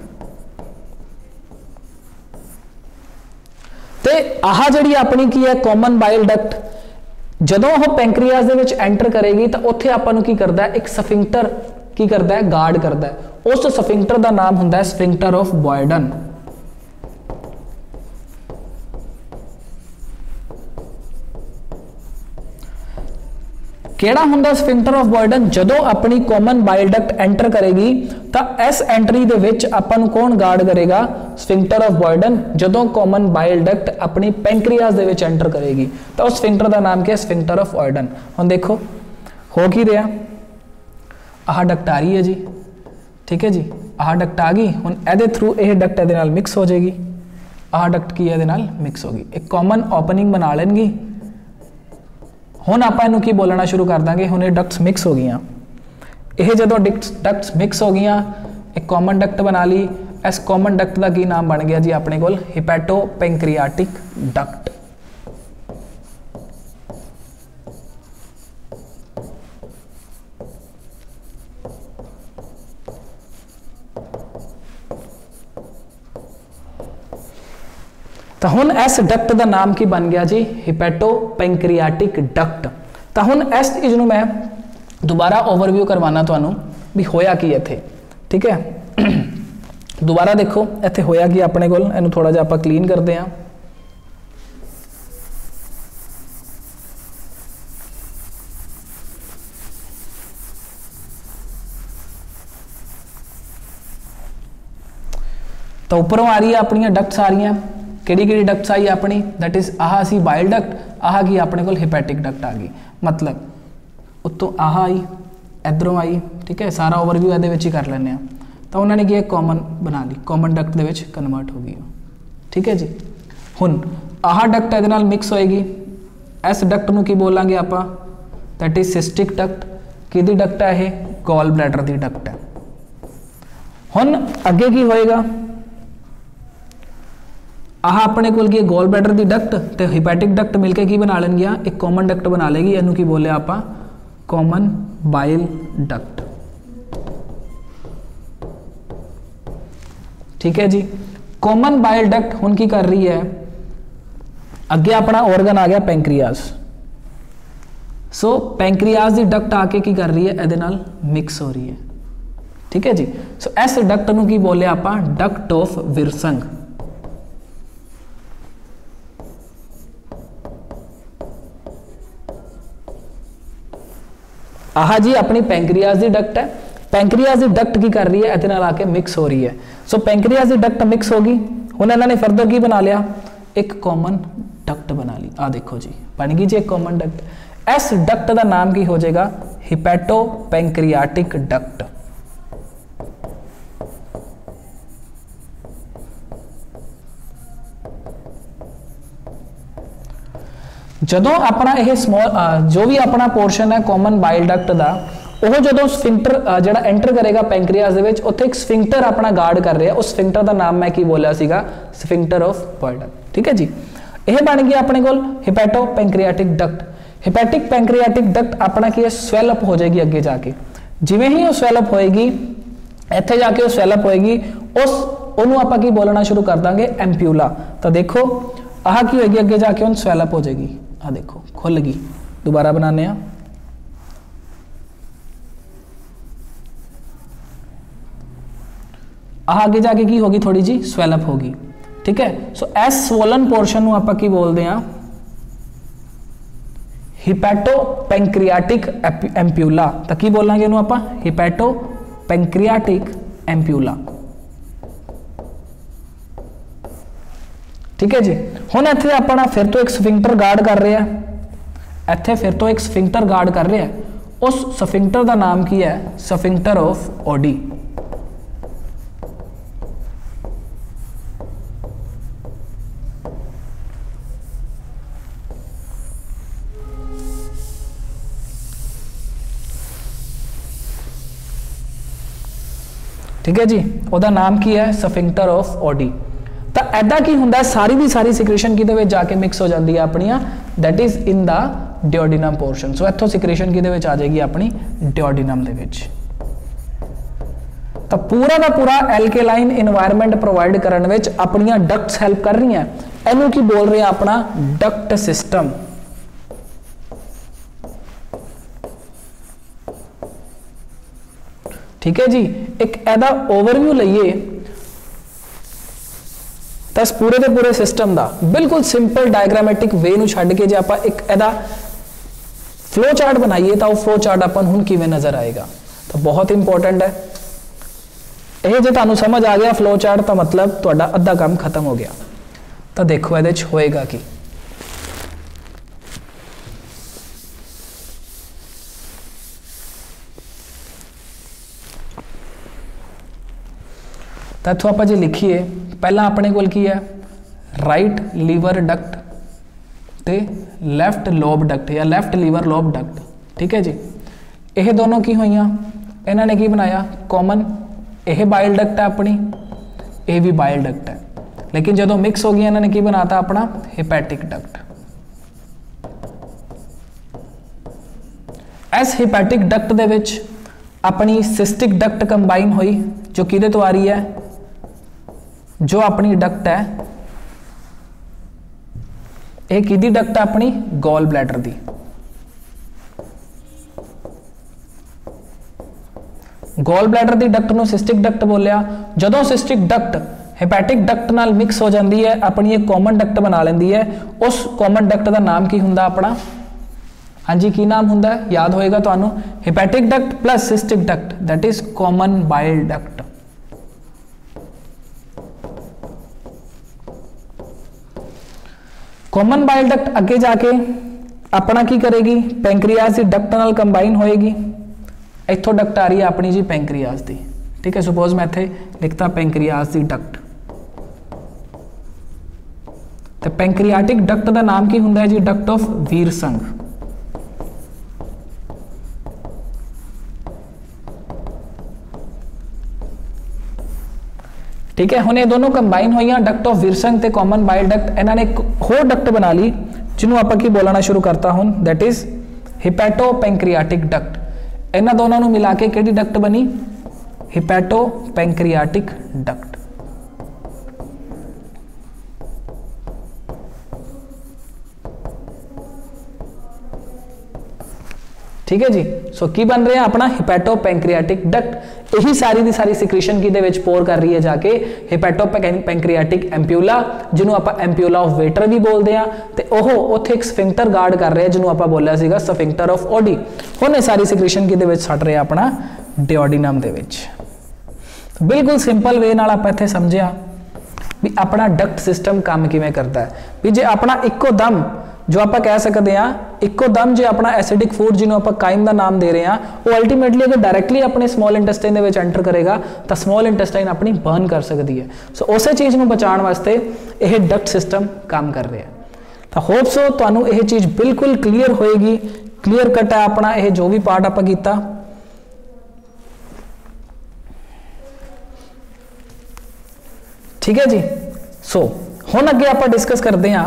ते आह जिहड़ी अपनी की है कॉमन बाइल डक्ट, जदों वह पैंक्रियाज दे विच एंटर करेगी तो उत्थे आपां नूं की करदा है, एक स्फिंक्टर की करदा है, गार्ड करदा है। उस स्फिंक्टर का नाम हुंदा है स्फिंक्टर ऑफ बॉयडन। केड़ा हुंदा स्फिंक्टर ऑफ बॉयडन, जदों अपनी कॉमन बाइल डक्ट एंटर करेगी तो इस एंट्री दे विच आपां नूं कौन गार्ड करेगा, स्फिंक्टर ऑफ बॉयडन। जदों कॉमन बाइल डक्ट अपनी पैंक्रियाज दे विच एंटर करेगी तो उस स्फिंक्टर का नाम क्या है, स्फिंक्टर ऑफ बॉयडन। हुण देखो हो की रहा, आह डक्ट आ रही है जी। ठीक है जी, आह डक्ट आ गई, हुण इहदे थ्रू यह डक्ट इहदे नाल मिक्स हो जाएगी, आह डक्ट की इहदे नाल मिक्स होगी, एक कॉमन ओपनिंग बना लेंगी। हुण आपां इहनूं की बोलना शुरू कर देंगे, हुण ये डक्ट्स मिक्स हो गई, यह जदों डक्ट्स मिक्स हो गई, एक कॉमन डक्ट बना ली। इस कॉमन डक्ट का की नाम बन गया जी अपने कोल, हिपैटो पैंक्रियाटिक डक्ट। तो हुण इस डक्ट का नाम की बन गया जी, हिपैटो पैंक्रियाटिक डक्ट। तो हुण इस चीज़ नूं मैं दोबारा ओवरव्यू करवाना तुहानूं भी होया की इत्थे। ठीक है, दोबारा देखो इत्थे होया की अपने कोल, इहनूं थोड़ा जिहा आपां क्लीन करते हैं। तो उपरों आ रही है अपनी डक्ट्स आ रही हैं, किहड़ी डक्ट्स आई अपनी, दैट इज आह सी बाइल डक्ट, आह की अपने को हिपैटिक डक्ट आ गई, मतलब उत्तों आह आई, इधरों आई। ठीक है, सारा ओवरव्यू ये ही कर लें। तो उन्होंने की कॉमन बना ली, कॉमन डक्ट के कन्वर्ट हो गई। ठीक है जी, हुण आह डक्ट इहदे नाल मिक्स होएगी, इस डक्ट नूं की बोलांगे आपां, दैट इज सिस्टिक डक्ट। किहदी डक्ट है यह? गॉल ब्लैडर दी डक्ट है। हुण अगे की होएगा, आह अपने कोल की गॉल ब्लैडर दी डक्ट ते हिपैटिक डक्ट मिलके की बना लेंगियां, एक कॉमन डक्ट बना लेगी। इहनूं की बोलिया आपां? Common bile duct. ठीक है जी। कॉमन बाइल डक्ट हुण की कर रही है, अगे अपना ऑर्गन आ गया पैंक्रियाज। सो पैंक्रियाज की डक्ट आके की कर रही है, इहदे नाल मिक्स हो रही है। ठीक है जी। सो इस डक्ट नूं की बोले आपां? Duct of विरसंग। आह जी अपनी पैंक्रियाज की डक्ट है, पैंक्रियाज की डक्ट की कर रही है, इहदे नाल आके मिक्स हो रही है। सो पैंक्रियाज की डक्ट मिक्स होगी, हुण इन्होंने फर्दर की बना लिया? एक कॉमन डक्ट बना ली। आ देखो जी बन गई जी एक कॉमन डक्ट। इस डक्ट का नाम की हो जाएगा? Hepato pancreatic duct. जदों अपना यह स्मॉल जो भी अपना पोर्शन है कॉमन बाइल डक्ट का, वो जो स्फिंक्टर जो एंटर करेगा पैंक्रियाज दे विच, उत्थे एक स्फिंक्टर अपना गार्ड कर रहा है। उस स्फिंक्टर का नाम मैं की बोलिया सीगा? Sphincter of बॉयडन। ठीक है जी। यह बन गया अपने को hepato pancreatic duct. Hepatic pancreatic duct अपना की स्वैलअप हो जाएगी अगे जाके। जिवें ही वो स्वैलअप होएगी, इत्थे जाके वो स्वैलअप होएगी, उस ओनू आपां की बोलना शुरू कर देंगे एम्प्यूला। तो देखो आह की होएगी अगे जाके उन स्वैलअप हो जाएगी। आ देखो खुल गई। दोबारा बनाने आ, आगे जाके की होगी? थोड़ी जी स्वैलअप होगी। ठीक है। सो एस स्वोलन पोर्शन नूं आपां की बोलते हैं? Hepato pancreatic ampulla. तो की बोलांगे इहनूं आपां? Hepato pancreatic ampulla. ठीक है जी। हुण इत्थे अपना फिर तो एक स्फिंक्टर गार्ड कर रहा है, इत्थे फिर तो एक स्फिंक्टर गार्ड कर रहा है। उस स्फिंक्टर का नाम की है? Sphincter of OD. ठीक है जी। ਉਹਦਾ नाम की है? Sphincter of OD. तो ऐदा की हुंदा, सारी दी सारी सिक्रेशन किहदे विच जाके मिक्स हो जाती है अपनियां, that is in the duodenum portion. So इत्थों सिक्रेशन किहदे विच आ जाएगी? अपनी डिओडिनम दे विच। तो पूरा का पूरा एल्केलाइन एनवायरनमेंट प्रोवाइड करने विच अपनियां डक्ट्स हेल्प कर रही हैं। इहनूं की बोल रहे हैं? अपना डक्ट सिस्टम। ठीक है जी। एक ऐदा ओवरव्यू लईए तो पूरे के पूरे सिस्टम का बिल्कुल सिंपल डायग्रामेटिक वे नूं छड्ड के जे आपां एक ऐदा फ्लो चार्ट बनाइए तो फ्लो चार्ट अपन हुण किवें नज़र आएगा। तो बहुत इंपॉर्टेंट है ये। जो तुहानूं समझ आ गया फ्लो चार्ट, तो मतलब तुहाडा अद्धा काम खत्म हो गया। तो देखो इहदे च होएगा की, तो इत्थों आप जो लिखिए, पहला अपने कोल की है? राइट लीवर डक्ट ते लैफ्ट लोब डक्ट या लैफ्ट लीवर लोब डक्ट। ठीक है जी। यह दोनों की हुई, इन्होंने की बनाया? कॉमन। यह बाइल डक्ट है अपनी, यह भी बाइल डक्ट है, लेकिन जो मिक्स हो गई इन्होंने की बनाता? अपना हिपैटिक डक्ट। इस हिपैटिक डक्ट दे विच अपनी सिस्टिक डक्ट कंबाइन हुई, जो किहदे तो आ रही है? जो अपनी डक्ट है, एक किहदी डक्ट है? अपनी गॉल ब्लैडर दी। गॉल ब्लैडर दी डक्ट नूं सिस्टिक डक्ट बोलिया। जदों सिस्टिक डक्ट हिपैटिक डक्ट नाल मिक्स हो जाती है, अपनी एक कॉमन डक्ट बना लेंदी है। उस कॉमन डक्ट का नाम की हुंदा? अपना? हाँ जी, की नाम हुंदा है? याद होएगा तुहानूं? Hepatic duct plus cystic duct, that is common bile duct. Common bile duct अगे जाके अपना की करेगी? पैंक्रियाज की डक्ट नाल कंबाइन होएगी। इत्थों डक्ट आ रही है अपनी जी पैंक्रियाज की। ठीक है। सुपोज मैं इत्थे लिखता पैंक्रियाज की डक्ट। तो पैंक्रियाटिक डक्ट का नाम की हुंदा है जी? Duct of वीरसंघ। ठीक है, हुण ये दोनों कंबाइन हुई डक्ट ऑफ वीरसंघ ते कॉमन बाइल डक्ट, इन्हों ने एक होर डक्ट बना ली जिन्हों आप की बोलना शुरू करता हूँ, that is hepato pancreatic duct. इन्होंने दोनों को मिला के किहड़ी डक्ट बनी? Hepato pancreatic duct. ठीक है जी। सो की बन रहा है अपना हिपैटो पैंक्रियाटिक डक्ट। यही सारी की सारी सिक्रीशन की पोर कर रही है जाके हिपैटो पैंक्रियाटिक एम्प्यूला, जिन्हों आप एम्प्यूला ऑफ वेटर भी बोलते हैं, तो वह उत्थे एक स्फिंक्टर गार्ड कर रहे हैं जिन्हों आप बोलिया सीगा स्फिंक्टर ऑफ ओडी। हुण ये सारी सिक्रीशन की सट रहे अपना डिओडिनम दे विच। तो बिल्कुल सिंपल वे नाल आप इत्थे समझिया भी अपना डक्ट सिस्टम काम किवें करता है। भी जे अपना इको दम जो आप कह सकते हैं इको दम जो अपना एसिडिक फूड जिन्हों आप काइम का नाम दे रहे हैं, वो अल्टीमेटली अगर डायरैक्टली अपने स्मॉल इंटेस्टाइन के एंटर करेगा तो स्मॉल इंटेस्टाइन अपनी बर्न कर सकती है। सो उस चीज़ को बचाने वास्ते यह डक्ट सिस्टम काम कर रहा है। तो होप सो तुहानू यह चीज़ बिल्कुल क्लीयर होएगी, क्लीयर कट है अपना यह जो भी पार्ट आप किया। ठीक है जी। सो हुण अगे आप डिस्कस करते हैं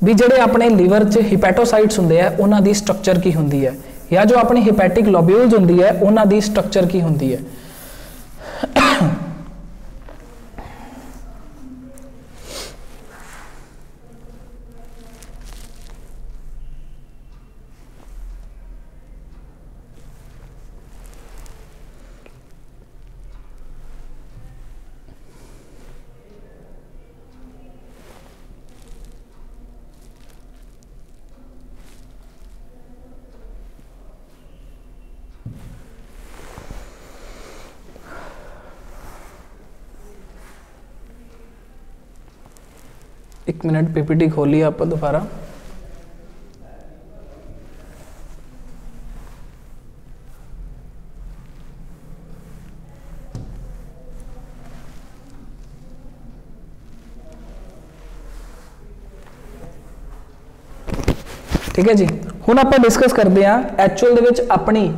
भी ਜਿਹੜੇ ਆਪਣੇ ਲੀਵਰ 'ਚ ਹਿਪੈਟੋਸਾਈਟਸ ਹੁੰਦੇ ਆ ਉਹਨਾਂ ਦੀ ਸਟਰਕਚਰ ਕੀ ਹੁੰਦੀ ਹੈ, ਜਾਂ ਜੋ ਆਪਣੀ ਹਿਪੈਟਿਕ ਲੋਬਿਊਲਸ ਹੁੰਦੀ ਹੈ ਉਹਨਾਂ ਦੀ ਸਟਰਕਚਰ ਕੀ ਹੁੰਦੀ ਹੈ। एक मिनट पीपीटी खोलिए आप दोबारा। ठीक है जी। हुण आप डिस्कस करते हैं एक्चुअल दे विच अपनी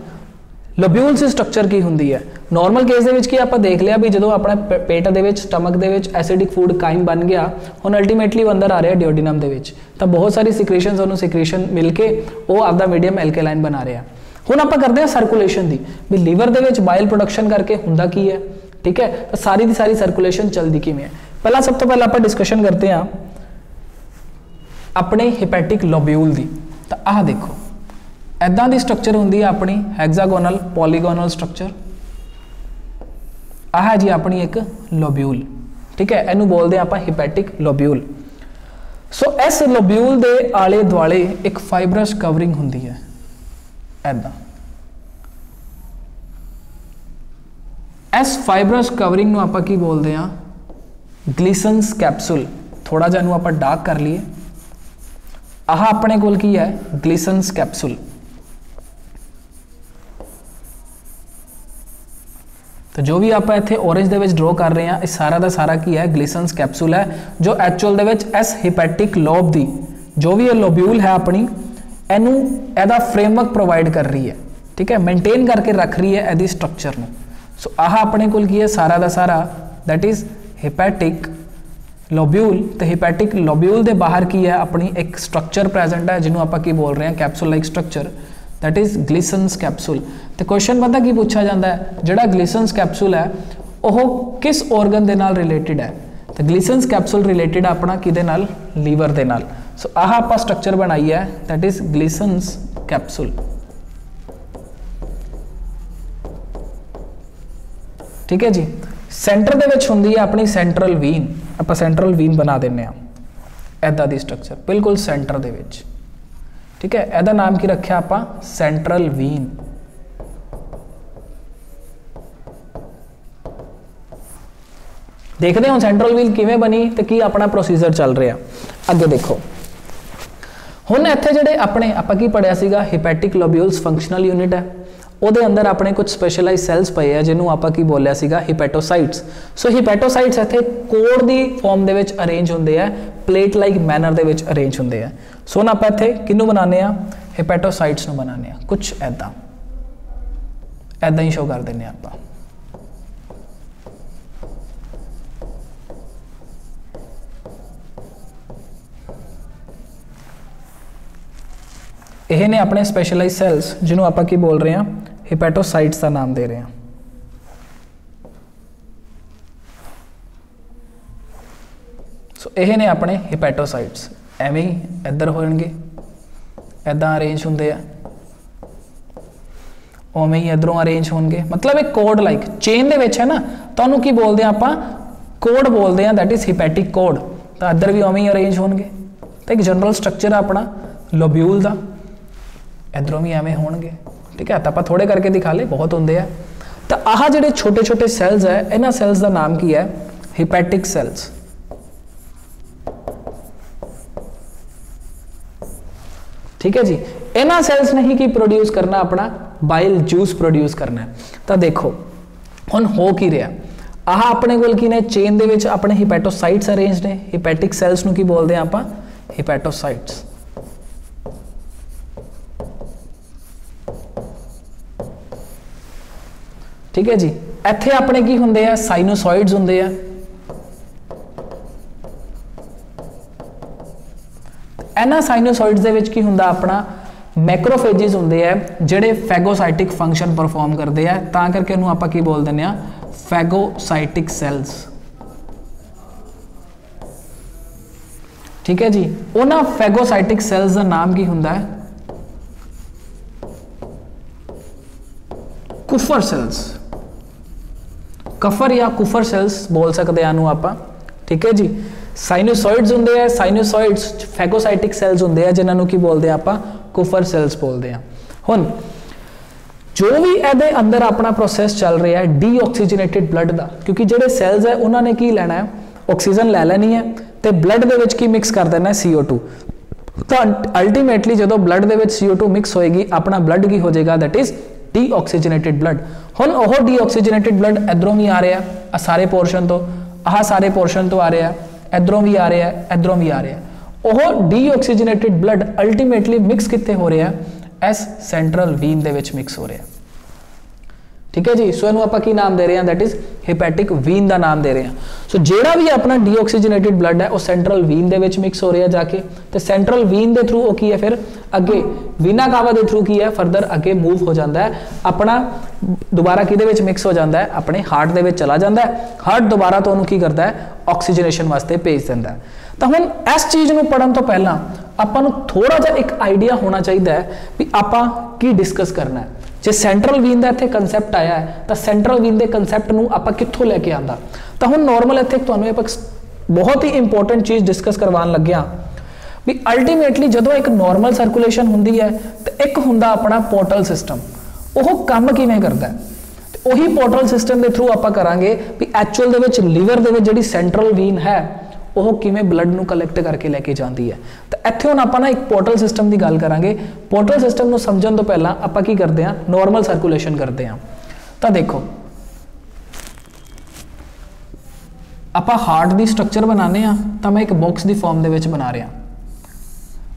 लोब्यूल्स स्ट्रक्चर की हुंदी है। नॉर्मल केस दे विच की आप देख लिया भी जो अपने पेट दे विच स्टमक दे विच एसिडिक फूड काइम बन गया, हुण अल्टीमेटली वो अंदर आ रहा है डिओडिनम दे विच, तो बहुत सारी सिक्रीशनस उन्होंने सिक्रीशन मिल के वो आपका मीडियम एल्केलाइन बना रहे हैं। हुण आप करते हैं सर्कुलेशन की भी लीवर दे विच बाइल प्रोडक्शन करके हुंदा की है। ठीक है, तो सारी की सारी सर्कुलेशन चलती किवें है। पहला सब तो पहले आप डिस्कशन करते हैं अपने हिपैटिक लोब्यूल की। तो आह देखो इदा की स्ट्रक्चर होंगी है अपनी हैग्जागोनल पॉलीगोनल स्ट्रक्चर। आह जी अपनी एक लोब्यूल। ठीक है, इनू बोलते हैं आप हिपैटिक लोब्यूल। सो इस लोब्यूल के आले दुआले एक फाइबरस कवरिंग होंगी है इदा। इस फाइबरस कवरिंग आप की बोलते हैं ग्लिसन्स कैप्सूल। थोड़ा जिहा आप डार्क कर लिए। आह अपने कोल की है ग्लिसन्स कैप्सूल। तो जो भी आप इत्थे ऑरेंज दे विच ड्रॉ कर रहे हैं इस सारा का सारा की है ग्लिसन्स कैप्सूल है, जो एक्चुअल दे विच इस हिपैटिक लोब दी जो भी ये लोब्यूल है अपनी इनू एदा फ्रेमवर्क प्रोवाइड कर रही है। ठीक है, मेनटेन करके रख रही है एदी स्ट्रक्चर में। सो आह अपने कोल की है सारा का सारा दैट इज हिपैटिक लोब्यूल। तो हिपैटिक लोब्यूल के बाहर की है अपनी एक स्ट्रक्चर प्रेजेंट है जिन्होंने आप की बोल रहे हैं capsule like structure, that is Glisson's capsule. तो क्वेश्चन पता की पूछा जाता है जोड़ा ग्लिसन्स कैप्सूल है वह किस ऑर्गन के नाल रिलेटेड है। तो ग्लिसन्स कैप्सूल रिलेटेड अपना किदे नाल? लीवर के नाल। सो आह आप स्ट्रक्चर बनाई है दैट इज ग्लिसन्स कैप्सूल। ठीक है जी। सेंटर दे विच हुंदी है अपनी सेंट्रल वीन। आप सेंट्रल वीन बना देने इदा दी स्ट्रक्चर बिल्कुल सेंटर दे विच। ठीक है, एदा नाम की रखा आप सेंट्रल वीन। देखते हो सेंट्रल वीन किवें बनी तो की अपना प्रोसीजर चल रहा। अगे देखो हुण इत्थे जिहड़े अपने आप की पढ़िया सीगा हिपैटिक लोब्यूल्स फंक्शनल यूनिट है, ਉਹਦੇ अंदर अपने कुछ स्पैशलाइज सैल्स पे है जिन्होंने आप की बोलिया सीगा हिपैटोसाइट्स। सो हिपैटोसाइट्स इत्थे कोड की फॉर्म दे विच अरेंज होंदे है plate like manner they which arrange हुंदे आ। सो हुण आपां इत्थे किहनूं बनाने आ, हिपैटोसाइट्स नूं बनाने आ। कुछ ऐदां ही शो कर दिंदे आपां। ਇਹ ਨੇ ਆਪਣੇ स्पैशलाइज सैल्स जिन्हों आप की बोल रहे हैं हिपैटोसाइट्स का नाम दे रहे हैं। सो ये ने अपने हिपैटोसाइट्स एवें ही इधर होणगे, इदां अरेंज होंदे आ, उवें ही इधरों अरेंज होणगे। मतलब एक कोड लाइक चेन दे विच है ना, तुहानूं की बोलते हैं आपां कोड बोलते हैं, दैट इज हिपैटिक कोड। तो इधर भी उवें ही अरेंज होणगे। तो एक जनरल स्ट्रक्चर अपना लोब्यूल का, इधरों भी एवें होणगे। ठीक है, तो आप थोड़े करके दिखा ले, बहुत होंगे है। तो आह जिहड़े छोटे छोटे सैल्स है, इन्हां सैल्स का नाम की है हिपैटिक सैल्स। ठीक है जी, इन्हां सैल्स ने ही की प्रोड्यूस करना, अपना बाइल जूस प्रोड्यूस करना है। तो देखो हुण हो की रहा, आह अपने कोल की ने चेन दे विच अपने हिपैटोसाइट्स अरेंज ने। हिपैटिक सैल्स नूं की बोलते हैं आपां हिपैटोसाइट्स। ठीक है जी, इत्थे अपने की हुंदे आ साइनोसॉइड्स हुंदे आ। इन्हां साइनोसॉइड्स दे विच की हुंदा अपना मैक्रोफेजिस हुंदे आ, जिहड़े फैगोसाइटिक फंक्शन परफॉर्म करते हैं। तां करके उन्होंने आपां की बोल दिंदे आ फैगोसाइटिक सैल्स। ठीक है जी, उन्हां फैगोसाइटिक सैल्स का नाम की हुंदा है कुफर सैल्स। कफर या कुफर सैल्स बोल सकते हैं आप। ठीक है जी, साइनोसॉइड्स होंगे है, साइनोसॉइड्स फैगोसाइटिक सैल्स होंगे है, जिन्होंने की बोलते हैं आप कुफर सैल्स बोलते हैं। हुण जो भी ये अंदर अपना प्रोसैस चल रहा है डीऑक्सीजनेटेड ब्लड का, क्योंकि जोड़े सैल्स है उन्होंने की लेना है, ऑक्सीजन ले लैनी है, तो ब्लड के विच की मिक्स कर देना है CO2। तो अल्टीमेटली जो ब्लड के विच CO2 मिक्स होएगी, अपना ब्लड की हो जाएगा, दैट इज डीऑक्सीजनेटेड ब्लड। हुण ओह डीऑक्सीजनेटेड ब्लड इधरों भी आ रहा है, सारे पोर्शन तो, आह सारे पोर्शन तो आ रहा है, इधरों भी आ रहा है, इधरों भी आ रहा है। ओह डीऑक्सीजनेटेड ब्लड अल्टीमेटली मिक्स कित्थे हो रहा है, इस सेंट्रल वीन दे विच मिक्स हो रहा है। ठीक है जी, सो इनू आपां की नाम दे रहे हैं, दैट इज हिपैटिक वीन का नाम दे रहे हैं। सो जेड़ा भी अपना डीऑक्सीजनेटेड ब्लड है वो सेंट्रल वीन दे विच मिक्स हो रहा है जाके, तो सेंट्रल वीन के थ्रू की है फिर अगे वीना कावा के थ्रू की है फरदर अगे मूव हो जाता है, अपना दोबारा किहदे विच मिक्स हो जाता है, अपने हार्ट दे विच चला जाता है। हार्ट दोबारा तो उन्होंने की करता है, ऑक्सीजनेशन वास्ते भेज दिंदा है। तो हुण इस चीज़ को पढ़न तो पहला आपां नूं थोड़ा जिहा एक आइडिया होना चाहिए भी आपां की डिस्कस करना है। जे सेंट्रल वीन का इत्थे कंसैप्ट आया है, तो सेंट्रल वीन के कंसैप्ट नूं आपां कित्थों लैके आंदा। तो हुण नॉर्मल इत्थे तुहानूं एक बहुत ही इंपॉर्टेंट चीज़ डिस्कस करवान लग्या भी अल्टीमेटली जो एक नॉर्मल सर्कुलेशन हुंदी है, तो एक हुंदा अपना पोर्टल सिस्टम, वह काम किवें करता है, तो उही पोर्टल सिस्टम के थ्रू आपां करांगे भी एक्चुअल दे विच लीवर दे विच जिहड़ी सेंट्रल वीन है वह किवें ब्लड नूं कलैक्ट करके लैके जाती है। तो इत्थे हुण आपां ना एक पोर्टल सिस्टम की गल करांगे। पोर्टल सिस्टम नूं समझण तो पहला आपां की करते हैं, नॉर्मल सर्कुलेशन करते हैं। तो देखो आपां हार्ट की स्ट्रक्चर बनाने आ, तो मैं एक बॉक्स की फॉर्म दे विच बना रहा।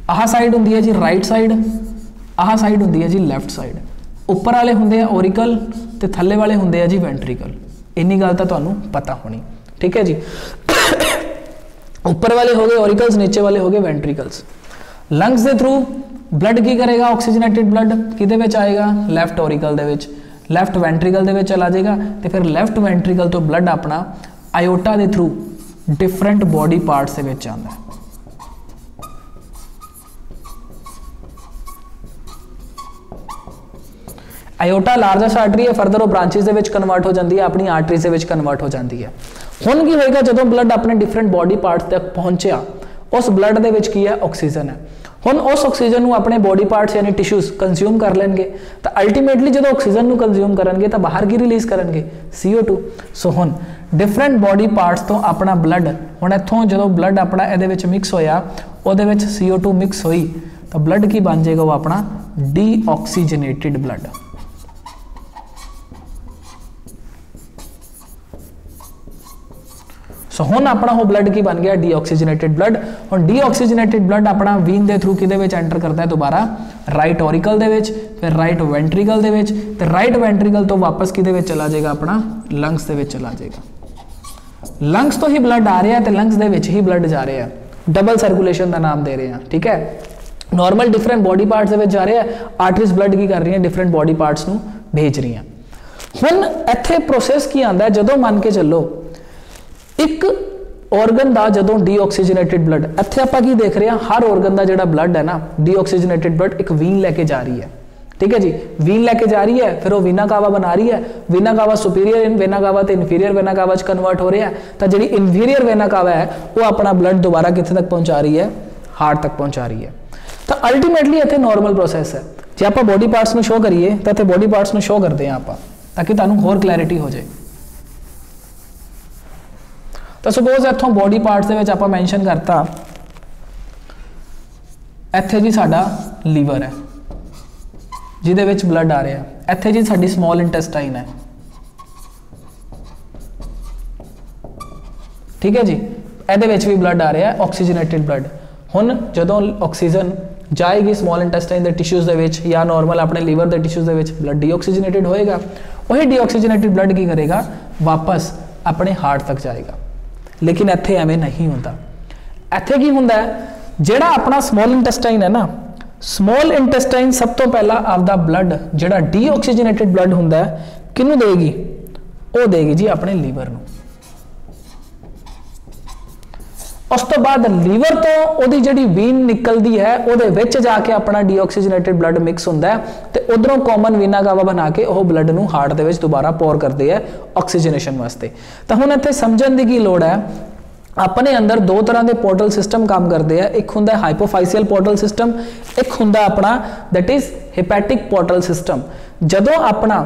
आह साइड होंदी है जी राइट साइड, आह साइड होंदी है जी लैफ्ट साइड। उपर वाले होंदे आ ओरिकल, तो थल्ले वाले होंदे आ जी वेंट्रिकल। इन्नी गल तो तुहानूं पता होनी। ठीक है जी, ऊपर वाले हो गए ऑरिकल्स, नीचे वाले हो गए वेंट्रिकल्स। लंग्स के थ्रू ब्लड की करेगा, ऑक्सीजनेटेड ब्लड किहदे विच आएगा, लैफ्ट ऑरिकल दे विच, लैफ्ट वेंट्रिकल दे विच चला जाएगा। तो फिर लैफ्ट वेंट्रिकल तो ब्लड अपना आयोटा के थ्रू डिफरेंट बॉडी पार्ट्स दे विच आंदा है। आयोटा लार्जेस्ट आर्टरी है, फरदर वो ब्रांचेस दे विच कन्वर्ट हो जाती है, अपनी आर्टरीज दे विच कन्वर्ट हो जाती है। हुण की होएगा जो ब्लड अपने डिफरेंट बॉडी पार्ट्स तक पहुंचया, उस ब्लड दे विच की है ऑक्सीजन है। हुण उस ऑक्सीजन को अपने बॉडी पार्ट्स यानी टिश्यूज कंज्यूम कर लेंगे, तो अल्टीमेटली जो ऑक्सीजन को कंज्यूम करेंगे तो बाहर की रिलीज करेंगे CO2। सो हुण डिफरेंट बॉडी पार्ट्स तो अपना ब्लड हुण इत्थों जो ब्लड अपना इहदे विच मिक्स होया, उहदे विच CO2 मिक्स हुई, तो ब्लड की बन जाएगा वो अपना डीऑक्सीजनेटेड ब्लड। सो हुण अपना वो ब्लड की बन गया डीऑक्सीजनेटेड ब्लड। हुण डीऑक्सीजनेटेड ब्लड अपना वीन के थ्रू किहदे विच एंटर करता है दोबारा राइट ऑरिकल दे विच, फिर राइट वेंट्रीकल दे विच, ते राइट वेंट्रीकल तो वापस किहदे विच चला जाएगा अपना लंग्स दे विच चला जाएगा। लंग्स तो ही ब्लड आ रहा है तो लंग्स दे विच ही ब्लड जा रहा है, डबल सर्कुलेशन का नाम दे रहे हैं। ठीक है, नॉर्मल डिफरेंट बॉडी पार्ट्स दे विच जा रहे हैं, आर्टरीज ब्लड की कर रही हैं डिफरेंट बॉडी पार्ट्स नूं भेज रही हैं। हुण इत्थे प्रोसैस की आंदा है, जदों मान के चलो एक ऑर्गन का जदों डीऑक्सीजनेटेड ब्लड, इत्थे आपां की देख रहे हैं हर ऑर्गन का जिहड़ा ब्लड है ना डीऑक्सीजनेटेड ब्लड एक वीन लैके जा रही है। ठीक है जी, वीन लैके जा रही है, फिर वो वीना कावा बना रही है, वीना कावा सुपीरियर वेना कावा तो इनफीरियर वेना कावा च कन्वर्ट हो रहा है, तो जी इनफीरियर वेना कावा है वो अपना ब्लड दोबारा कितने तक पहुंचा रही है, हार्ट तक पहुंचा रही है। तो अल्टीमेटली इत्थे नॉर्मल प्रोसैस है। जो आप बॉडी पार्ट्स शो करिए तो इत्थे बॉडी पार्ट्स शो करते हैं आप, ताकि तुहानूं होर क्लैरिटी हो जाए। तो सपोज इत्थों बॉडी पार्ट्स दे विच आपां मैंशन करता, इत्थे जी साडा लीवर है जिहदे विच ब्लड आ रहा है, इत्थे जी साडी स्मॉल इंटेस्टाइन है। ठीक है जी, इहदे विच भी ब्लड आ रहा है ऑक्सीजनेटेड ब्लड। हुण जदों ऑक्सीजन जाएगी स्मॉल इंटेस्टाइन के टिश्यूज़ दे विच या नॉर्मल अपने लीवर के टिश्यूज़ दे विच, ब्लड डीऑक्सीजनेटेड होएगा, वही डीऑक्सीजनेटेड ब्लड की करेगा वापस अपने हार्ट तक जाएगा। लेकिन इत्थे एवें नहीं होता। इत्थे की हुंदा है, जिहड़ा अपना स्मॉल इंटेस्टाइन है ना, स्मॉल इंटेस्टाइन सब तो पहला आपदा ब्लड जिहड़ा डीऑक्सीजनेटेड ब्लड हुंदा है किनू देगी, वो देगी जी अपने लीवर नूं। उस तो बाद लीवर तो उहदी जिहड़ी वीन निकलदी है उहदे विच जाके अपना डीऑक्सीजनेटेड ब्लड मिक्स हुंदा है, ते उधरों कॉमन वीना कावा बना के वह ब्लड नूं हार्ट दे विच दोबारा पोर करदे है ऑक्सीजनेशन वास्ते। तो हुण इत्थे समझण दी की लोड़ है, अपने अंदर दो तरह के पोर्टल सिस्टम काम करते हैं। एक हुंदा हाइपोफाइसियल पोर्टल सिस्टम, एक हुंदा अपना that is hepatic portal system. जदों अपना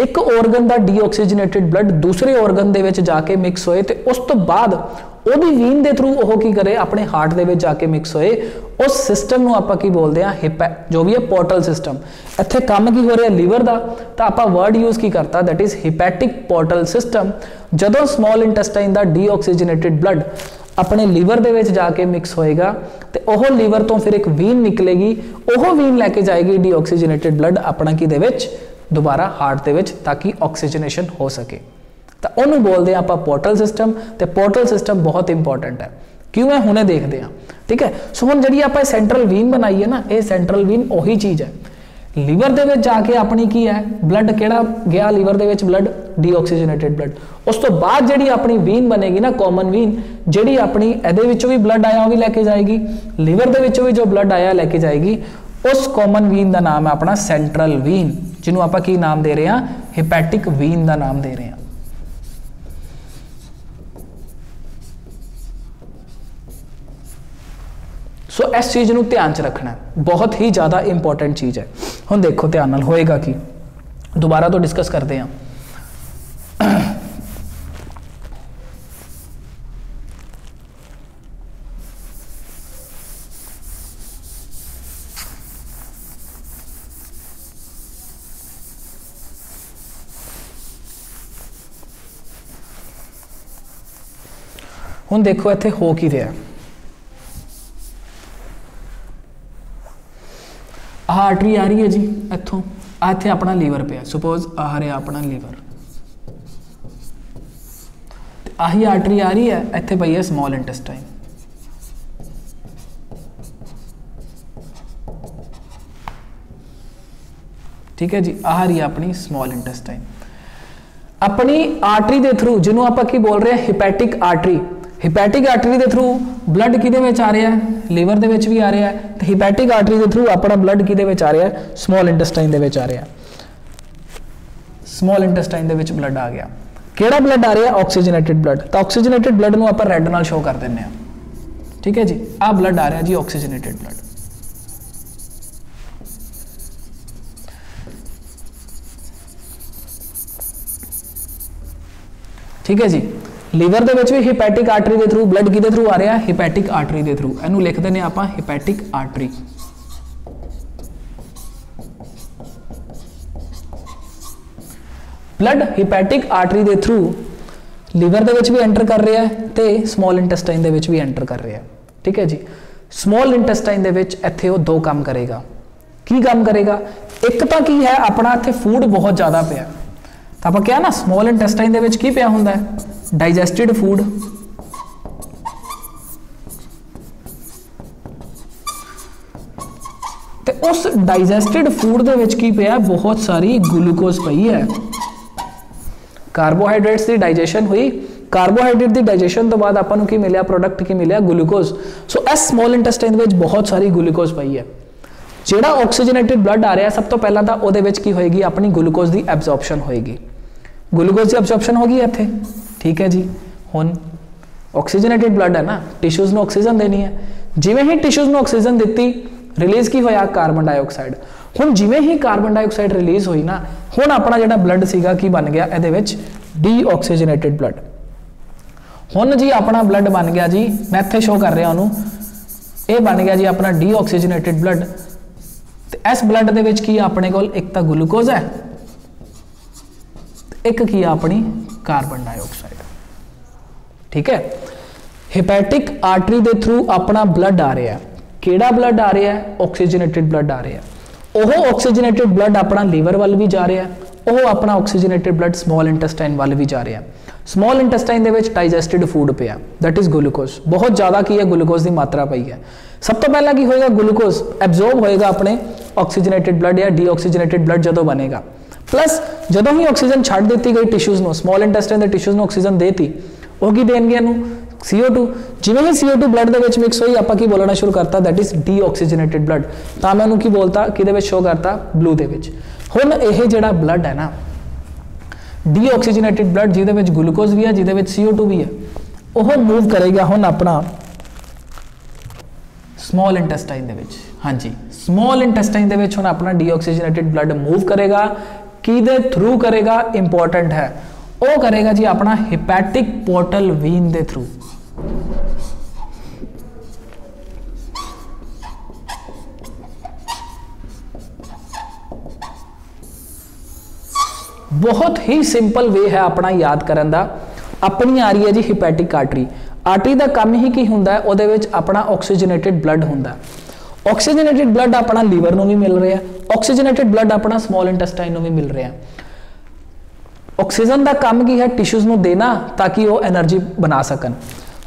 एक ऑर्गन का डीऑक्सीजनेटेड ब्लड दूसरे ऑर्गन दे विच जाके मिक्स होए ते उस तो बाद ओदी वीन दे थ्रू वो की करे अपने हार्ट दे विच जाके मिक्स होए, उस सिस्टम नूं आपां की बोलते हैं जो भी है पोर्टल सिस्टम। इत्थे काम की हो रहा है लीवर का, तो आपां वर्ड यूज की करता that is hepatic portal system. जदों स्मॉल इंटेस्टाइन का डीऑक्सीजनेटेड ब्लड अपने लीवर दे विच जाके मिक्स होएगा तो वह लीवर तो फिर एक वीन निकलेगी, वह वीन लैके जाएगी डीऑक्सीजनेटेड ब्लड अपना की दे विच दोबारा हार्ट दे विच, ताकि ऑक्सीजनेशन हो सके। तो उन्होंने बोलते हैं आप पोर्टल सिस्टम। तो पोर्टल सिस्टम बहुत इंपॉर्टेंट है, क्यों है हुणे देखते हैं। ठीक है, सो हुण जिहड़ी आपां सेंट्रल वीन बनाई है ना, ये सेंट्रल वीन वही चीज़ है। लीवर दे विच जाके अपनी की है ब्लड केड़ा गया लीवर दे विच ब्लड डीऑक्सीजनेटेड ब्लड। उस तो बाद जिहड़ी अपनी वीन बनेगी ना कॉमन वीन, जिहड़ी अपनी इहदे विचों भी ब्लड आया वो भी लैके जाएगी, लीवर दे विचों भी जो ब्लड आया लैके जाएगी। उस कॉमन वीन का नाम है अपना सेंट्रल वीन, जिन्होंने आपां की नाम दे रहे हैं, हिपैटिक वीन का नाम दे रहे हैं। सो इस चीज़ को ध्यान च रखना है, बहुत ही ज़्यादा इंपॉर्टेंट चीज़ है। हम देखो ध्यान नाल होएगा कि दोबारा तो डिस्कस करते हैं। हुण देखो इत्थे हो की रहा है, आर्टरी आ रही है जी इत्थों, इत्थे अपना लीवर पे, सुपोज आ रहा अपना लीवर, आही आर्टरी आ रही है, इत्थे पई है स्मॉल इंटेस्टाइन। ठीक है जी, आ रही है अपनी स्मॉल इंटेस्टाइन। अपनी आर्टरी के थ्रू जिन्हों आप की बोल रहे हैं हिपैटिक आर्टरी, हिपैटिक आर्टरी के थ्रू ब्लड किहदे विच आ रहा है, लीवर दे विच भी आ रहा है। तो हिपैटिक आर्टरी के थ्रू अपना ब्लड किहदे विच आ रहा है, स्मॉल इंटेस्टाइन दे विच आ रहा है। स्मॉल इंटेस्टाइन दे विच ब्लड आ गया, केड़ा ब्लड आ रहा है, ऑक्सीजनेटेड ब्लड। तो ऑक्सीजनेटेड ब्लड नूं आपां रैड नाल शो कर दिंदे हां। ठीक है जी, आ ब्लड आ रहा जी ऑक्सीजनेटेड ब्लड। ठीक है जी, लीवर दे विच भी हिपैटिक आर्टरी के थ्रू ब्लड किहदे थ्रू आ रहा है, हिपैटिक आर्टरी के थ्रू। इनू लिख देने आपां hepatic artery. Blood hepatic artery के थ्रू ਲੀਵਰ ਦੇ ਵਿੱਚ ਵੀ ਐਂਟਰ ਕਰ ਰਿਹਾ ਹੈ ਤੇ ਸਮॉल ਇੰਟੈਸਟਾਈਨ ਦੇ ਵਿੱਚ ਵੀ ਐਂਟਰ ਕਰ ਰਿਹਾ ਹੈ। ਠੀਕ ਹੈ ਜੀ। ਸਮॉल ਇੰਟੈਸਟਾਈਨ ਦੇ ਵਿੱਚ ਇੱਥੇ ਉਹ ਦੋ ਕੰਮ ਕਰੇਗਾ। ਕੀ ਕੰਮ ਕਰੇਗਾ? ਇੱਕ ਤਾਂ ਕੀ ਹੈ, ਆਪਣਾ ਇੱਥੇ ਫੂਡ ਬਹੁਤ ਜ਼ਿਆਦਾ ਪਿਆ, ਤਾਂ ਆਪਾਂ ਕਿਹਾ ਨਾ ਸਮॉल ਇੰਟੈਸਟਾਈਨ ਦੇ ਵਿੱਚ ਕੀ ਪਿਆ ਹੁੰਦਾ ਹੈ? ਡਾਈਜੈਸਟਿਡ ਫੂਡ। ਤੇ ਉਸ ਡਾਈਜੈਸਟਿਡ ਫੂਡ ਦੇ ਵਿੱਚ ਕੀ ਪਿਆ? ਬਹੁਤ ਸਾਰੀ ਗਲੂਕੋਜ਼ ਪਈ ਹੈ। ਕਾਰਬੋਹਾਈਡਰੇਟਸ ਦੀ ਡਾਈਜੈਸ਼ਨ हुई, ਕਾਰਬੋਹਾਈਡਰੇਟ ਦੀ ਡਾਈਜੈਸ਼ਨ ਤੋਂ ਬਾਅਦ ਆਪਾਂ ਨੂੰ ਕੀ ਮਿਲਿਆ? ਪ੍ਰੋਡਕਟ ਕੀ ਮਿਲਿਆ? ਗਲੂਕੋਜ਼। ਸੋ ਇਸ ਸਮॉल ਇੰਟੈਸਟਾਈਨ ਵਿੱਚ ਬਹੁਤ ਸਾਰੀ ਗਲੂਕੋਜ਼ ਪਈ ਹੈ। ਜਿਹੜਾ ਆਕਸੀਜਨੇਟਿਡ ਬਲੱਡ ਆ ਰਿਹਾ, ਸਭ ਤੋਂ ਪਹਿਲਾਂ ਤਾਂ ਉਹਦੇ ਵਿੱਚ ਕੀ ਹੋਏਗੀ? ਆਪਣੀ ਗਲੂਕੋਜ਼ ਦੀ ਐਬਜ਼ੌਰਪਸ਼ਨ ਹੋਏਗੀ। ਗਲੂਕੋਜ਼ ਦੀ ਐਬਜ਼ੌਰਪਸ਼ਨ ਹੋ ਗਈ ਇੱਥੇ। ਠੀਕ ਹੈ ਜੀ। ਹੁਣ ਆਕਸੀਜਨੇਟਿਡ ਬਲੱਡ ਹੈ ਨਾ, ਟਿਸ਼ੂਜ਼ ਨੂੰ ਆਕਸੀਜਨ ਦੇਣੀ ਹੈ। ਜਿਵੇਂ ਹੀ ਟਿਸ਼ੂਜ਼ ਨੂੰ ਆਕਸੀਜਨ ਦਿੱਤੀ, ਰਿਲੀਜ਼ ਕੀ ਹੋਇਆ? Carbon dioxide. ਹੁਣ ਜਿਵੇਂ ਹੀ ਕਾਰਬਨ ਡਾਈਆਕਸਾਈਡ ਰਿਲੀਜ਼ ਹੋਈ ਨਾ, ਹੁਣ ਆਪਣਾ ਜਿਹੜਾ ਬਲੱਡ ਸੀਗਾ ਕੀ ਬਣ ਗਿਆ? ਇਹਦੇ ਵਿੱਚ ਡੀਆਕਸੀਜਨੇਟਿਡ ਬਲੱਡ। ਹੁਣ ਜੀ ਆਪਣਾ ਬਲੱਡ ਬਣ ਗਿਆ ਜੀ, ਮੈਂ ਇੱਥੇ ਸ਼ੋ ਕਰ ਰਿਹਾ ਉਹਨੂੰ, ਇਹ ਬਣ ਗਿਆ ਜੀ ਆਪਣਾ ਡੀਆਕਸੀਜਨੇਟਿਡ ਬਲੱਡ। ਤੇ ਇਸ ਬਲੱਡ ਦੇ ਵਿੱਚ ਕੀ ਆ ਆਪਣੇ ਕੋਲ? ਇੱਕ ਤਾਂ ਗਲੂਕੋਜ਼ ਹੈ, ਇੱਕ ਕੀ ਆ ਆਪਣੀ ਕਾਰਬਨ ਡਾਈਆਕਸਾਈਡ। ਠੀਕ ਹੈ। ਹੈਪੈਟਿਕ ਆਰਟਰੀ ਦੇ ਥਰੂ ਆਪਣਾ ਬਲੱਡ ਆ ਰਿਹਾ। ਕਿਹੜਾ ਬਲੱਡ ਆ ਰਿਹਾ ਹੈ? ਆਕਸੀਜਨੇਟਿਡ ਬਲੱਡ ਆ ਰਿਹਾ। ਉਹ ਆਕਸੀਜਨੇਟਿਡ ਬਲੱਡ ਆਪਣਾ ਲੀਵਰ ਵੱਲ ਵੀ ਜਾ ਰਿਹਾ, ਉਹ ਆਪਣਾ ਆਕਸੀਜਨੇਟਿਡ ਬਲੱਡ ਸਮॉल ਇੰਟੈਸਟਾਈਨ ਵੱਲ ਵੀ ਜਾ ਰਿਹਾ। ਸਮॉल ਇੰਟੈਸਟਾਈਨ ਦੇ ਵਿੱਚ ਡਾਈਜੈਸਟਿਡ ਫੂਡ ਪਿਆ, ਦੈਟ ਇਜ਼ ਗਲੂਕੋਜ਼। ਬਹੁਤ ਜ਼ਿਆਦਾ ਕੀ ਹੈ? ਗਲੂਕੋਜ਼ ਦੀ ਮਾਤਰਾ ਪਈ ਹੈ। ਸਭ ਤੋਂ ਪਹਿਲਾਂ ਕੀ ਹੋਏਗਾ? ਗਲੂਕੋਜ਼ ਐਬਜ਼ੌਰਬ ਹੋਏਗਾ ਆਪਣੇ ਆਕਸੀਜਨੇਟਿਡ ਬਲੱਡ ਜਾਂ ਡੀਆਕਸੀਜਨੇਟਿਡ ਬਲੱਡ ਜਦੋਂ ਬਣੇਗਾ। ਪਲੱਸ ਜਦੋਂ ਹੀ ਆਕਸੀਜਨ ਛੱਡ ਦਿੱਤੀ ਗਈ ਟਿਸ਼ੂਜ਼ ਨੂੰ, ਸਮॉल ਇੰਟੈਸਟਾਈਨ ਦੇ ਟਿਸ਼ੂਜ਼ ਨੂੰ ਆਕਸੀਜਨ ਦੇਤੀ, ਉਹ ਕੀ ਦੇਣਗੇ ਇਹਨੂੰ? CO2। ਜਿਵੇਂ ਹੀ CO2 ਬਲੱਡ ਦੇ ਵਿੱਚ ਮਿਕਸ ਹੋਈ, ਆਪਾਂ ਕੀ ਬੋਲਣਾ ਸ਼ੁਰੂ ਕਰਤਾ? That is deoxygenated blood. ਤਾਂ ਮੈਂ ਉਹਨੂੰ ਕੀ ਬੋਲਤਾ? ਕਿਹਦੇ ਵਿੱਚ ਸ਼ੋ ਕਰਤਾ? ਬਲੂ ਦੇ ਵਿੱਚ। ਹੁਣ ਇਹ ਜਿਹੜਾ ਬਲੱਡ ਹੈ ਨਾ, ਡੀਆਕਸੀਜਨੇਟਿਡ ਬਲੱਡ, ਜਿਹਦੇ ਵਿੱਚ ਗਲੂਕੋਜ਼ ਵੀ ਹੈ, ਜਿਹਦੇ ਵਿੱਚ CO2 ਵੀ ਹੈ, ਉਹ ਮੂਵ ਕਰੇਗਾ ਹੁਣ ਆਪਣਾ ਸਮॉल ਇੰਟੈਸਟਾਈਨ ਦੇ ਵਿੱਚ। ਹਾਂਜੀ, ਸਮॉल ਇੰਟੈਸਟਾਈਨ ਦੇ ਵਿੱਚ ਹੁਣ ਆਪਣਾ ਡੀਆਕਸੀਜਨੇਟਿਡ ਬਲੱਡ ਮੂਵ ਕਰੇਗਾ। ਕਿਹਦੇ ਥਰੂ ਕਰੇਗਾ? ਇੰਪੋਰਟੈਂਟ ਹੈ। ਉਹ ਕਰੇਗਾ ਜੀ ਆਪਣਾ ਹੈਪੈਟਿਕ ਪੋਰਟਲ ਵੇਨ ਦੇ ਥਰੂ। बहुत ही सिंपल वे है अपना याद करन दा। अपनी आ रही है जी हिपैटिक आर्टरी। आर्टरी का काम ही की हुंदा है, उहदे विच अपना ऑक्सीजनेटेड ब्लड हुंदा। ऑक्सीजनेटेड ब्लड अपना लीवर नूं भी मिल रहा है, ऑक्सीजनेटेड ब्लड अपना स्मॉल इंटेस्टाइन नूं भी मिल रहा है। ऑक्सीजन का काम की है? टिश्यूज़ नूं देना ताकि वो एनर्जी बना सकन।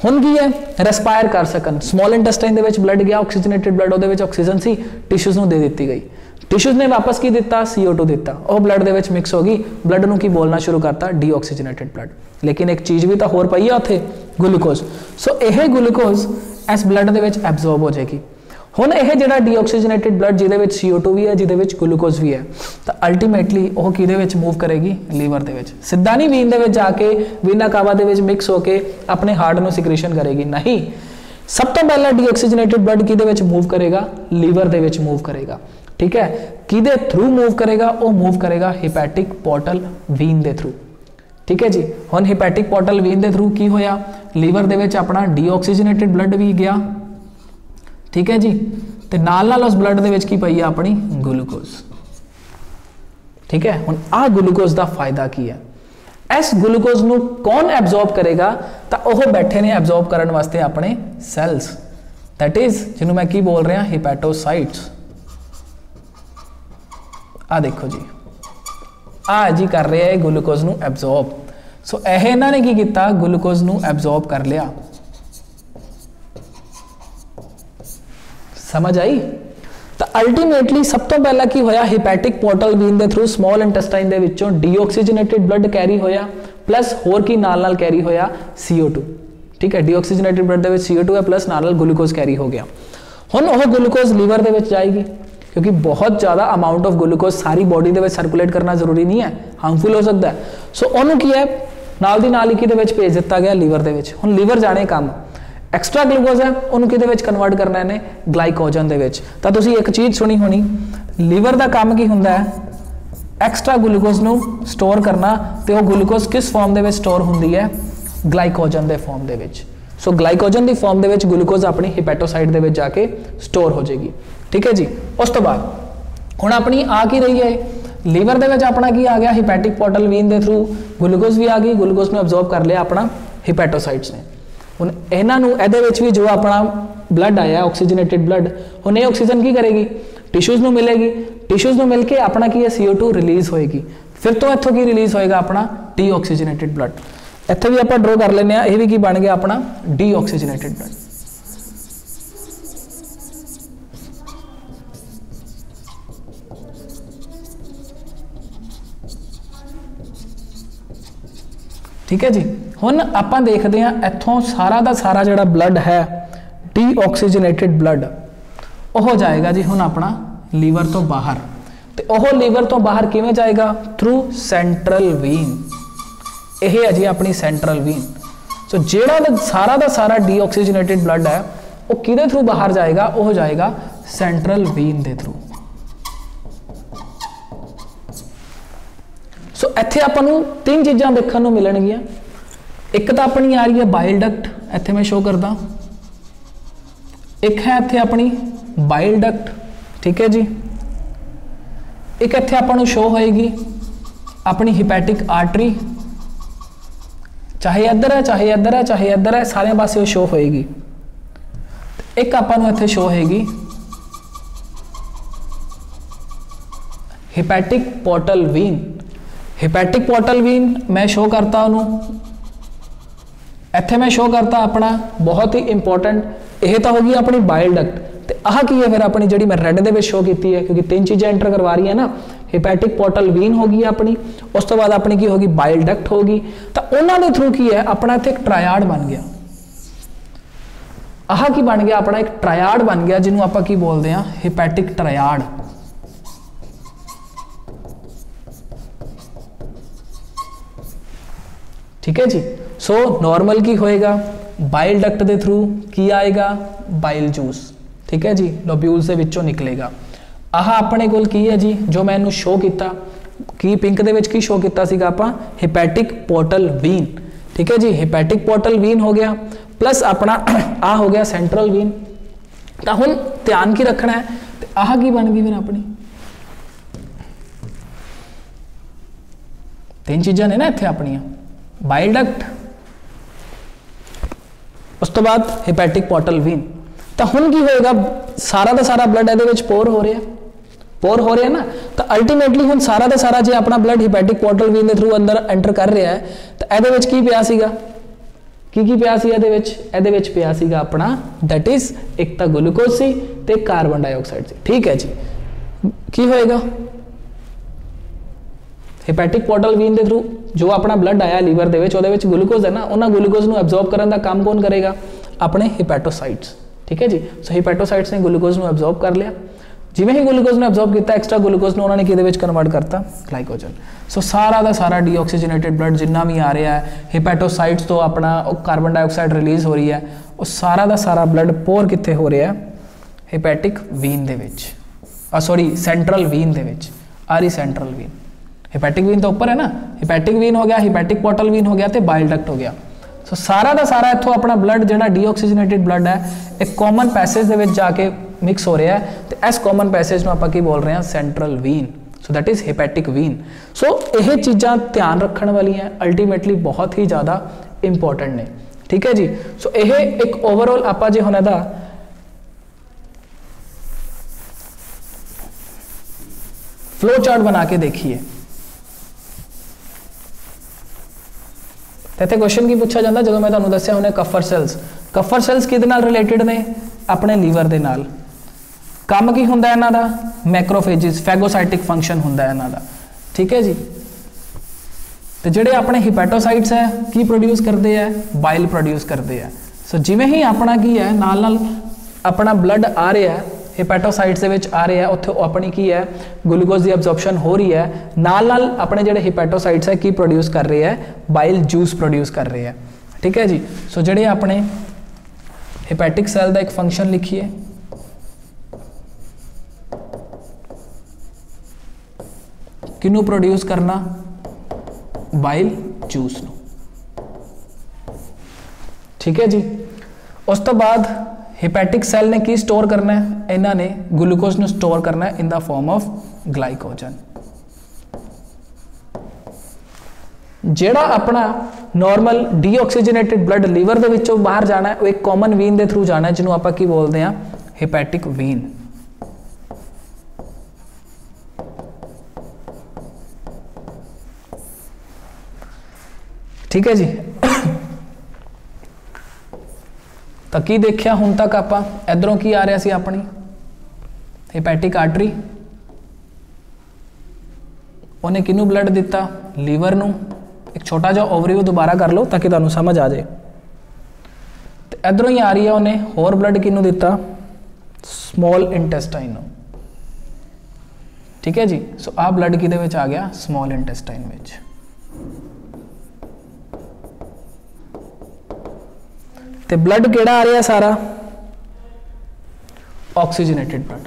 हुण की है? रेस्पायर कर सकन। स्मॉल इंटेस्टाइन दे विच ब्लड गया, ऑक्सीजनेटेड ब्लड उहदे विच ऑक्सीजन सी, टिश्यूज़ नूं दे दित्ती गई। टिश्यूज़ ने वापस की दिता? CO2 दिता। वह ब्लड दे विच मिक्स हो गई, ब्लड नूं की बोलना शुरू करता? Deoxygenated blood. लेकिन एक चीज़ भी तो होर पई है उत्थे, ग्लूकोज। सो यह ग्लूकोज इस ब्लड दे विच एब्जॉर्ब हो जाएगी। हुण यह जिहड़ा डीऑक्सीजनेटेड ब्लड जिहदे विच CO2 भी है, जिहदे विच ग्लूकोज भी है, तो अल्टीमेटली वह किहदे विच मूव करेगी? लीवर दे विच। सीधा नहीं वीन दे विच जाके वीना कावा दे विच मिक्स होके अपने हार्ट नूं सिक्रीशन करेगी, नहीं। सब तो पहला डीऑक्सीजनेटेड ब्लड किहदे विच मूव करेगा? लीवर दे विच मूव करेगा। ठीक है, किहदे थ्रू मूव करेगा? वह मूव करेगा हिपैटिक पोर्टल वीन दे थ्रू। ठीक है जी। हुण हिपैटिक पोर्टल वीन दे थ्रू की होया? लीवर दे विच अपना डीऑक्सीजनेटेड ब्लड भी गया। ठीक है जी। ते नाल नाल उस ब्लड दे विच की पई है? अपनी ग्लूकोज। ठीक है। हुण आ ग्लूकोज दा फायदा की है? इस ग्लूकोज नूं कौन एब्जॉर्ब करेगा? तो वह बैठे ने एब्जॉर्ब करने वास्ते अपने सैल्स, दैट इज जिन्होंने मैं की बोल रहा हिपैटोसाइट्स। आ देखो जी, आ जी कर रहे हैं ग्लूकोज नूं एब्जॉर्ब। सो यह इन्होंने की किया? ग्लूकोज नूं एब्जॉर्ब कर लिया। समझ आई? तो अल्टीमेटली सब तो पहला की होया? हिपैटिक पोर्टल वीन दे थ्रू स्मॉल इंटेस्टाइन दे विचों डीऑक्सीजनेटेड ब्लड कैरी होया, प्लस होर की नाल नाल कैरी होया? CO2। ठीक है, डीऑक्सीजनेटेड ब्लड दे विच CO2 है, प्लस नाल नाल ग्लूकोज कैरी हो गया। हुण ओह ग्लूकोज लीवर दे विच जाएगी, क्योंकि बहुत ज़्यादा अमाउंट ऑफ ग्लूकोज सारी बॉडी दे विच सर्कुलेट करना जरूरी नहीं है, हार्मफुल हो सकता है। सो उन्होंने की है? नाल दी नाल ही किहदे विच भेज दिता गया? लीवर दे विच। हुण लीवर जाने काम एक्सट्रा ग्लूकोज है, उन्होंने किहदे विच कन्वर्ट करना है? ग्लाइकोजन दे विच। तां तुसीं एक चीज़ सुनी होनी, लीवर का काम की हुंदा है? एक्सट्रा ग्लूकोज नूं स्टोर करना। तो वह ग्लूकोज किस फॉर्म दे विच स्टोर हुंदी है? Glycogen they form they which. So glycogen की फॉर्म दे विच ग्लूकोज अपनी हिपैटोसाइट दे विच जाके स्टोर हो जाएगी। ठीक है जी। उस तो बाद हुण अपनी आ की रही है? ਲੀਵਰ ਦੇ ਵਿੱਚ ਆਪਣਾ ਕੀ ਆ ਗਿਆ, ਹਿਪੈਟਿਕ ਪੋਰਟਲ ਵੇਨ ਦੇ ਥਰੂ ਗਲੂਕੋਜ਼ ਵੀ ਆ ਗਈ, ਗਲੂਕੋਜ਼ ਨੂੰ ਅਬਜ਼ੌਰਬ ਕਰ ਲਿਆ ਆਪਣਾ ਹਿਪੈਟੋਸਾਈਟਸ ਨੇ। ਹੁਣ ਇਹਨਾਂ ਨੂੰ ਇਹਦੇ ਵਿੱਚ ਵੀ ਜੋ ਆਪਣਾ ਬਲੱਡ ਆਇਆ ਆਕਸੀਜਨੇਟਿਡ ਬਲੱਡ, ਹੁਣ ਇਹ ਆਕਸੀਜਨ ਕੀ ਕਰੇਗੀ, ਟਿਸ਼ੂਜ਼ ਨੂੰ ਮਿਲੇਗੀ, ਟਿਸ਼ੂਜ਼ ਨੂੰ ਮਿਲ ਕੇ ਆਪਣਾ ਕੀ ਹੈ CO2 ਰਿਲੀਜ਼ ਹੋਏਗੀ, ਫਿਰ ਤੋਂ ਇੱਥੋਂ ਕੀ ਰਿਲੀਜ਼ ਹੋਏਗਾ ਆਪਣਾ ਡੀਆਕਸੀਜਨੇਟਿਡ ਬਲੱਡ। ਇੱਥੇ ਵੀ ਆਪਾਂ ਡਰੋ ਕਰ ਲੈਂਦੇ ਹਾਂ, ਇਹ ਵੀ ਕੀ ਬਣ ਗਿਆ ਆਪਣਾ ਡੀਆਕਸੀਜਨੇਟਿਡ ਬਲੱਡ। ठीक है जी, हुण आपां देखते हैं इत्थों सारा का सारा जिहड़ा ब्लड है डीऑक्सीजनेटेड ब्लड वो हो जाएगा जी हुण अपना लीवर तो बाहर, तो वह लीवर तो बाहर किवें जाएगा, थ्रू सेंट्रल वीन। यह है जी अपनी सेंट्रल वीन। सो जिहड़ा सारा का सारा डीऑक्सीजनेटेड ब्लड है वो किहदे थ्रू बाहर जाएगा, वो हो जाएगा सेंट्रल वीन के थ्रू। सो इत्थे आपां नूं तीन चीज़ां देखण नूं मिलणगियां। एक तो अपनी आ रही है बाइल डक्ट, इत्थे मैं शो करदा, एक है इत्थे अपनी बाइल डक्ट, ठीक है जी, एक इत्थे आपां नूं शो होएगी अपनी हिपैटिक आर्टरी, चाहे इधर है चाहे इधर है चाहे इधर है, सारे पासे शो होएगी। एक आपां नूं इत्थे शो होएगी hepatic portal vein. Hepatic portal vein मैं शो करता उन्होंने, इत्थे मैं शो करता अपना बहुत ही इंपॉर्टेंट, यह तो होगी अपनी बाइल डक्ट, तो आह की है फिर अपनी जी मैं रेड दे शो की है, क्योंकि तीन चीज़ें एंटर करवा रही है ना, हिपैटिक पोर्टल वीन होगी अपनी, उस तो बाद अपनी की होगी बाइल डक्ट होगी, तो उन्होंने थ्रू की है अपना इत्थे एक ट्रायड बन गया। आह की बन गया अपना एक ट्रायड बन गया, जिन्होंने आप की बोलते हैं हिपैटिक ट्रायड। ठीक है जी। सो नॉर्मल की होएगा बाइल डक्ट के थ्रू की आएगा बाइल जूस, ठीक है जी, लोब्यूल्स के विचों निकलेगा। आह अपने कोल की है जी जो मैं इन्हू शो किया कि पिंक दे विच की शो किया सीगा आपां हिपैटिक पोर्टल वीन, ठीक है जी, हिपैटिक पोर्टल वीन हो गया, प्लस अपना आ हो गया सेंट्रल वीन। तो हुण ध्यान की रखना है, तो आह की बन गई फिर अपनी तीन चीज़ां ने ना इत्थे अपनियां, बाइल डक्ट, उस तो बाद हिपैटिक पोर्टल वीन। तो हुण की होएगा, सारा का सारा ब्लड ये पोर हो रहा, पोर हो रहा है ना, तो अल्टीमेटली हुण सारा का सारा जो अपना ब्लड हिपैटिक पोर्टल वीन के थ्रू अंदर एंटर कर रहा है, तो ये की पिया सीगा, की पिया सी ये पिया सीगा अपना, दैट इज एक तो ग्लूकोज सी ते कार्बन डाइऑक्साइड सी, ठीक है जी। की होएगा हिपैटिक पोर्टल वीन के थ्रू जो अपना ब्लड आया लीवर के विच ग्लूकोज है ना, उन्होंने ग्लूकोज को एब्जॉर्ब करने का काम कौन करेगा, अपने हिपैटोसाइट्स, ठीक है जी। सो हिपैटोसाइट्स ने ग्लूकोज को एब्जॉर्ब कर लिया, जिवें ही ग्लूकोज ने एब्जॉर्ब किया एक्स्ट्रा ग्लूकोज उन्होंने किहदे कन्वर्ट करता ग्लाइकोजन। सो सारा का सारा डीऑक्सीजनेटेड ब्लड जिन्ना भी आ रहा है हिपैटोसाइट्स तो अपना कार्बन डाइऑक्साइड रिलीज हो रही है, वो सारा का सारा ब्लड पोर कित्थे हो रहा है, हिपैटिक वीन दे विच, सॉरी सेंट्रल वीन दे विच, आ रही सेंट्रल वीन। हिपैटिक वीन तो ऊपर है ना, हिपैटिक वीन हो गया, हिपैटिक पोर्टल वीन हो गया, तो बाइल डक्ट हो गया। सो सारा का सारा इत्थों अपना ब्लड जिहड़ा डीऑक्सीजनेटेड ब्लड है एक कॉमन पैसेज दे विच जाके मिक्स हो रहा है, तो इस कॉमन पैसेज में आपां की बोल रहे हैं central vein. So that is hepatic vein. So यह चीज़ां ध्यान रखने वाली हैं, अल्टीमेटली बहुत ही ज़्यादा इंपॉर्टेंट ने, ठीक है जी। सो यह एक ओवरऑल आपां जे हुण इहदा फ्लो चार्ट बना के देखिए, तो क्वेश्चन की पूछा जाता जो मैं तुहानूं दस्सिया हुणे कफर सैल्स किहदे नाल रिलेटेड ने, अपने लीवर दे नाल। काम की हुंदा इन्हां दा, मैक्रोफेजिस फैगोसाइटिक फंक्शन हुंदा इन्हां दा, ठीक है जी। तो जिहड़े अपने हिपैटोसाइट्स है की प्रोड्यूस करते हैं, बाइल प्रोड्यूस करते हैं। सो जिवें ही अपना की है नाल अपना ब्लड आ रहा है हिपैटोसाइट्स दे विच आ रहा है, उत्थे अपनी की है ग्लूकोज की एब्जॉर्प्शन हो रही है, नाल अपने जिहड़े हिपैटोसाइट्स है की प्रोड्यूस कर रहे हैं, बाइल जूस प्रोड्यूस कर रहे हैं, ठीक है जी। सो जिहड़े अपने हिपैटिक सैल का एक फंक्शन लिखिए, किनू प्रोड्यूस करना, बाइल जूस नू, ठीक है जी। उस तो बाद हिपैटिक सैल ने की स्टोर करना है, इन्होंने ग्लूकोज को स्टोर करना है in the form of glycogen, ਜਿਹੜਾ ਆਪਣਾ नॉर्मल ਡੀਆਕਸੀਜਨੇਟਿਡ ਬਲੱਡ ਲੀਵਰ ਦੇ ਵਿੱਚੋਂ ਬਾਹਰ ਜਾਣਾ ਹੈ ਉਹ ਇੱਕ ਕਾਮਨ ਵੀਨ ਦੇ ਥਰੂ ਜਾਣਾ ਹੈ ਜਿਹਨੂੰ ਆਪਾਂ ਕੀ ਬੋਲਦੇ ਹਾਂ ਹੈਪੈਟਿਕ ਵੀਨ। ठीक है जी। तो की देखिया हुण तक आपां इधरों की आ रहा सी अपनी हैपैटिक आर्टरी उन्हें किनू ब्लड दिता लीवर नू। एक छोटा जा ओवरव्यू दोबारा कर लो ताकि तुहानू समझ आ जाए। तो इधरों ही आ रही है उन्हें होर ब्लड किनू दिता स्मॉल इंटेस्टाइन नू। ठीक है जी। सो आ ब्लड किहदे विच आ गया स्मॉल इंटेस्टाइन विच। ते ब्लड केड़ा आ रहा सारा ऑक्सीजनेटेड ब्लड।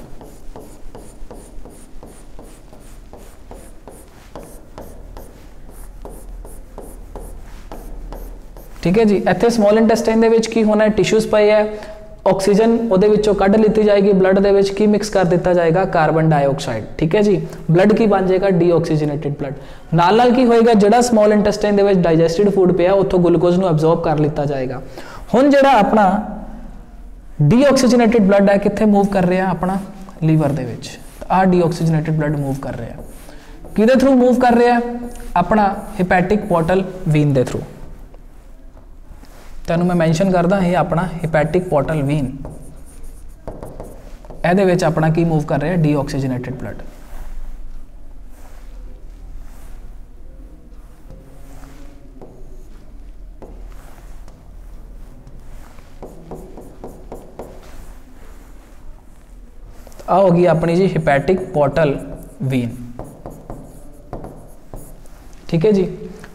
ठीक है जी। इत्थे स्मॉल इंटेस्टाइन दे विच की होना है टिश्यूज पे है ऑक्सीजन उहदे विचों कढ लीती जाएगी ब्लड दे विच की मिक्स कर दिता जाएगा कार्बन डाइऑक्साइड। ठीक है जी। ब्लड की बन जाएगा डीऑक्सीजनेटेड ब्लड। नाल नाल की होएगा जिहड़ा स्मॉल इंटेस्टाइन दे विच डाइजेस्टेड फूड पिया उत्थों ग्लूकोज नूं अब्जॉर्ब कर लिता जाएगा। हुण जिहड़ा अपना डीऑक्सीजनेटेड ब्लड है कित्थे मूव कर रहा है अपना लीवर दे विच। आ डीऑक्सीजनेटेड ब्लड मूव कर रहा है किहदे थ्रू मूव कर रहा है अपना हैपैटिक पोर्टल वीन दे थ्रू। तुहानूं मैं मैंशन करदा ये अपना हैपैटिक पोर्टल वीन इहदे विच अपना की मूव कर रहा है डीऑक्सीजनेटेड ब्लड। आ होगी अपनी जी हैपैटिक पोर्टल वीन। ठीक है जी।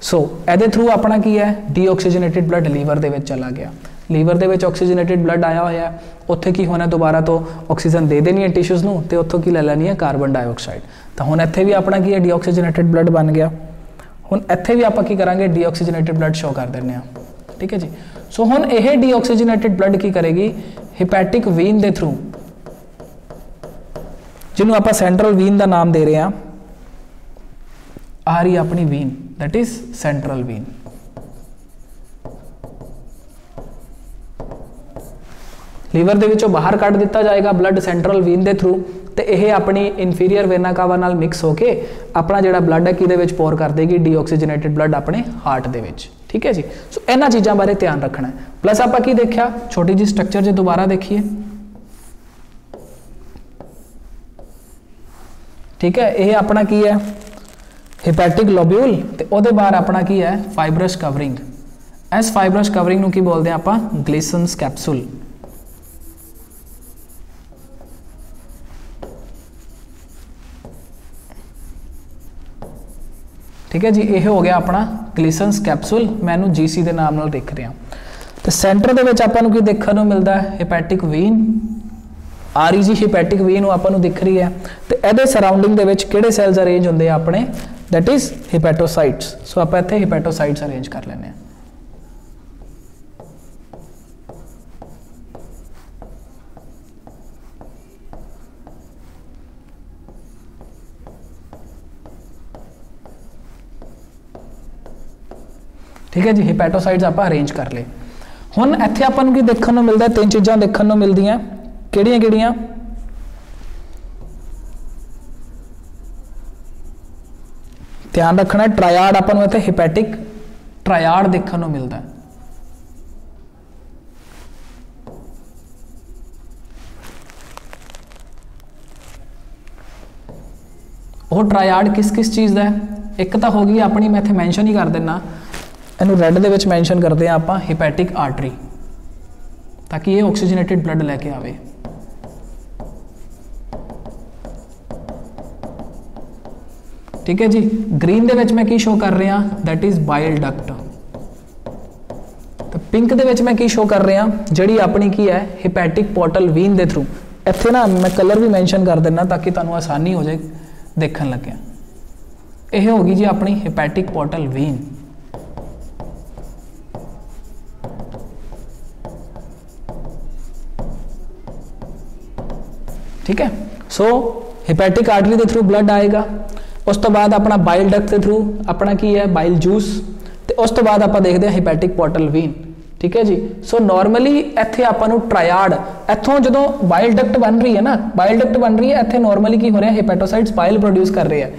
सो एदे थ्रू अपना की है डीऑक्सीजनेटेड ब्लड लीवर दे विच चला गया। लीवर दे विच ऑक्सीजनेटेड ब्लड आया होया उत्थे की होना दोबारा तो ऑक्सीजन दे देनी है टिश्यूज नूं ते उत्थों की ले लैनी है कार्बन डाइऑक्साइड। तो हुण इत्थे भी अपना की है डीऑक्सीजनेटेड ब्लड बन गया। हुण इत्थे भी आपां की करांगे डीऑक्सीजनेटेड ब्लड शो कर देने। ठीक है जी। सो हुण यह डीऑक्सीजनेटेड ब्लड की करेगी हैपैटिक वीन दे थ्रू जिन्हों आप सेंट्रल वीन का नाम दे रहे हैं आ रही अपनी vein that is central vein. Liver दे विचों बाहर कढ़ दिता जाएगा ब्लड सेंट्रल वीन दे थ्रू तो यह अपनी इनफीरियर वेना कावा नाल मिक्स होके अपना जिहड़ा ब्लड है किहदे विच पोर कर देगी डीऑक्सीजनेटेड ब्लड अपने हार्ट दे विच। ठीक है जी। सो इन्हां चीज़ों बारे ध्यान रखना है। प्लस आपां की देखिया छोटी जी स्ट्रक्चर जो दोबारा देखिए। ठीक है। यह अपना की है हैपैटिक लोब्यूल ते उहदे बाहर अपना की है फाइब्रस कवरिंग। इस फाइब्रस कवरिंग नूं की बोलते हैं आपां ग्लिसन्स कैप्सूल। ठीक है जी। यह हो गया अपना ग्लिसन्स कैप्सूल। मैं इहनूं जीसी के नाम नाल देख रहा। तो सेंटर दे विच आपां नूं की देखण नूं मिलदा है हैपैटिक वीन आ रही जी हैपैटिक वीन आपां दिख रही है। तो ये सराउंडिंग दे विच किहड़े सैल्स अरेंज होंदे आ अपने दैट इज हैपैटोसाइट्स। सो आप इत्थे हैपैटोसाइट्स अरेंज कर लेने। ठीक है जी। हैपैटोसाइट्स आप अरेंज कर ले। हुण इत्थे आपां नूं की देखण नूं मिलदा तीन चीज़ां देखण नूं मिलदियां किहड़ियां किहड़ियां ध्यान रखना है। ट्रायाड आपां नूं इत्थे हैपैटिक ट्रायाड देखण नूं मिलदा है। वो ट्रायाड किस किस चीज़ का है एक तो होगी अपनी मैं इत्थे मैंशन ही कर देना इनू रैड दे विच मैंशन करते हैं आपां हैपैटिक आर्टरी ताकि ये ऑक्सीजनेटेड ब्लड लैके आवे। ठीक है जी। ग्रीन दे विच मैं की शो कर रहा दैट इज बाइल डक्ट। तो पिंक दे विच मैं की शो कर रहा जिहड़ी अपनी की है हैपैटिक पोर्टल वीन दे थ्रू। इत्थे ना मैं कलर भी मैंशन कर देना ताकि तुहानूं आसानी हो जाए देखण लगे। यह होगी जी अपनी हैपैटिक पोर्टल वीन। ठीक है। सो हैपैटिक आर्टरी के थ्रू ब्लड आएगा। उस तो बाद अपना बाइल डक्ट के थ्रू अपना की है बाइल जूस ਤੇ ਉਸ ਤੋਂ ਬਾਅਦ ਆਪਾਂ ਦੇਖਦੇ ਹਾਂ ਹਿਪੈਟਿਕ ਪੋਰਟਲ ਵੀਨ। ठीक है जी। सो नॉर्मली इत्थे आपां नूं ट्रायड इत्थों जो बाइल डक्ट बन रही है ना, बाइल डक्ट बन रही है, इत्थे नॉर्मली की हो रहा है हिपैटोसाइट्स बाइल प्रोड्यूस कर रहे हैं,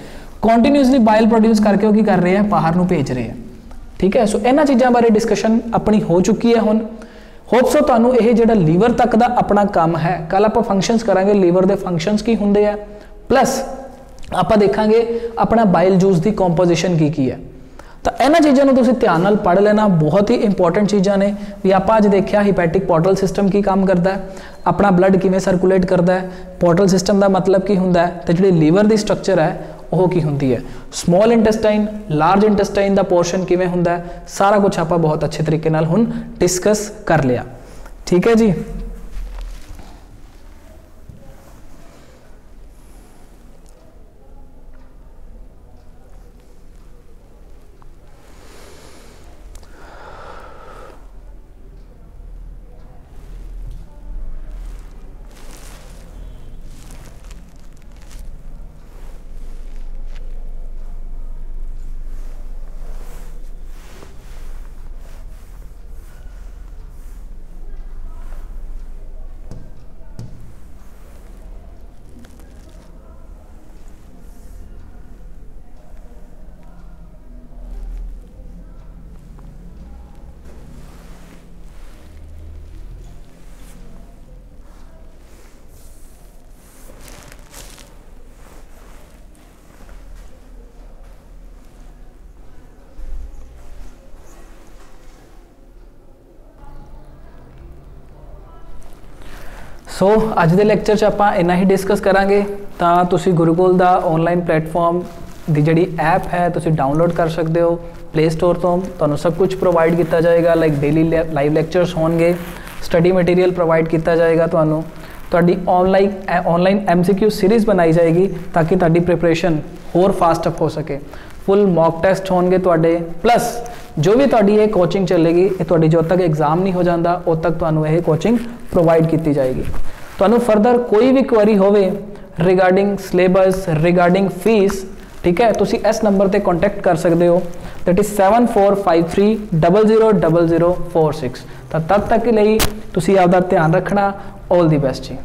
कॉन्टीन्यूसली बाइल प्रोड्यूस करके की कर रहे हैं बाहर नूं भेज रहे हैं। ठीक है। सो इन्हां चीज़ों बारे डिस्कशन अपनी हो चुकी है। हुण होप सो तुहानूं यह जिहड़ा लीवर तक का अपना काम है, कल आपां फंक्शनस करांगे लीवर के फंक्शनस की हुंदे आ, प्लस आपां देखांगे अपना बाइल जूस की कंपोजिशन की है। तो इन्हां चीज़ों को ध्यान नाल पढ़ लेना, बहुत ही इंपॉर्टेंट चीज़ां ने। भी आप अज देखा हिपैटिक पोर्टल सिस्टम की काम करता है, अपना ब्लड किवें सर्कुलेट करता है, पोर्टल सिस्टम का मतलब की हुंदा है, तो जिहड़ी लीवर की स्ट्रक्चर है वह की हुंदी है, स्मॉल इंटेस्टाइन लार्ज इंटेस्टाइन का पोर्शन किवें हुंदा है, सारा कुछ आप बहुत अच्छे तरीके नाल हुण डिस्कस कर लिया। ठीक है जी। सो अज के लैक्चर आप इन्ना ही डिस्कस करांगे। तो तुसी गुरुकुल का ऑनलाइन प्लेटफॉर्म की जिहड़ी ऐप है तुसी डाउनलोड कर सकते हो प्ले स्टोर तो, तुहानूं सब कुछ प्रोवाइड किया जाएगा, लाइक डेली लाइव लैक्चर्स होंगे, स्टडी मटीरियल प्रोवाइड किया जाएगा, तुहानूं तुहाडी ऑनलाइन MCQ सीरीज़ बनाई जाएगी ताकि तुहाडी प्रिपरेशन होर फास्ट अप हो सके। फुल मॉक टेस्ट होंगे तुहाडे, प्लस जो भी तुहाडी ये कोचिंग चलेगी ये तुहाडी जो तक एग्जाम नहीं हो जाता उद तक तुहानूं ये कोचिंग प्रोवाइड की जाएगी। तुहानूं फर्दर कोई भी क्वेरी होवे रिगार्डिंग सिलेबस रिगार्डिंग फीस, ठीक है, तुसी इस नंबर पर कॉन्टैक्ट कर सकते हो, दैट इज 7453000046। तो तब तक के लिए तुसी आपदा ध्यान रखना। All the best ji.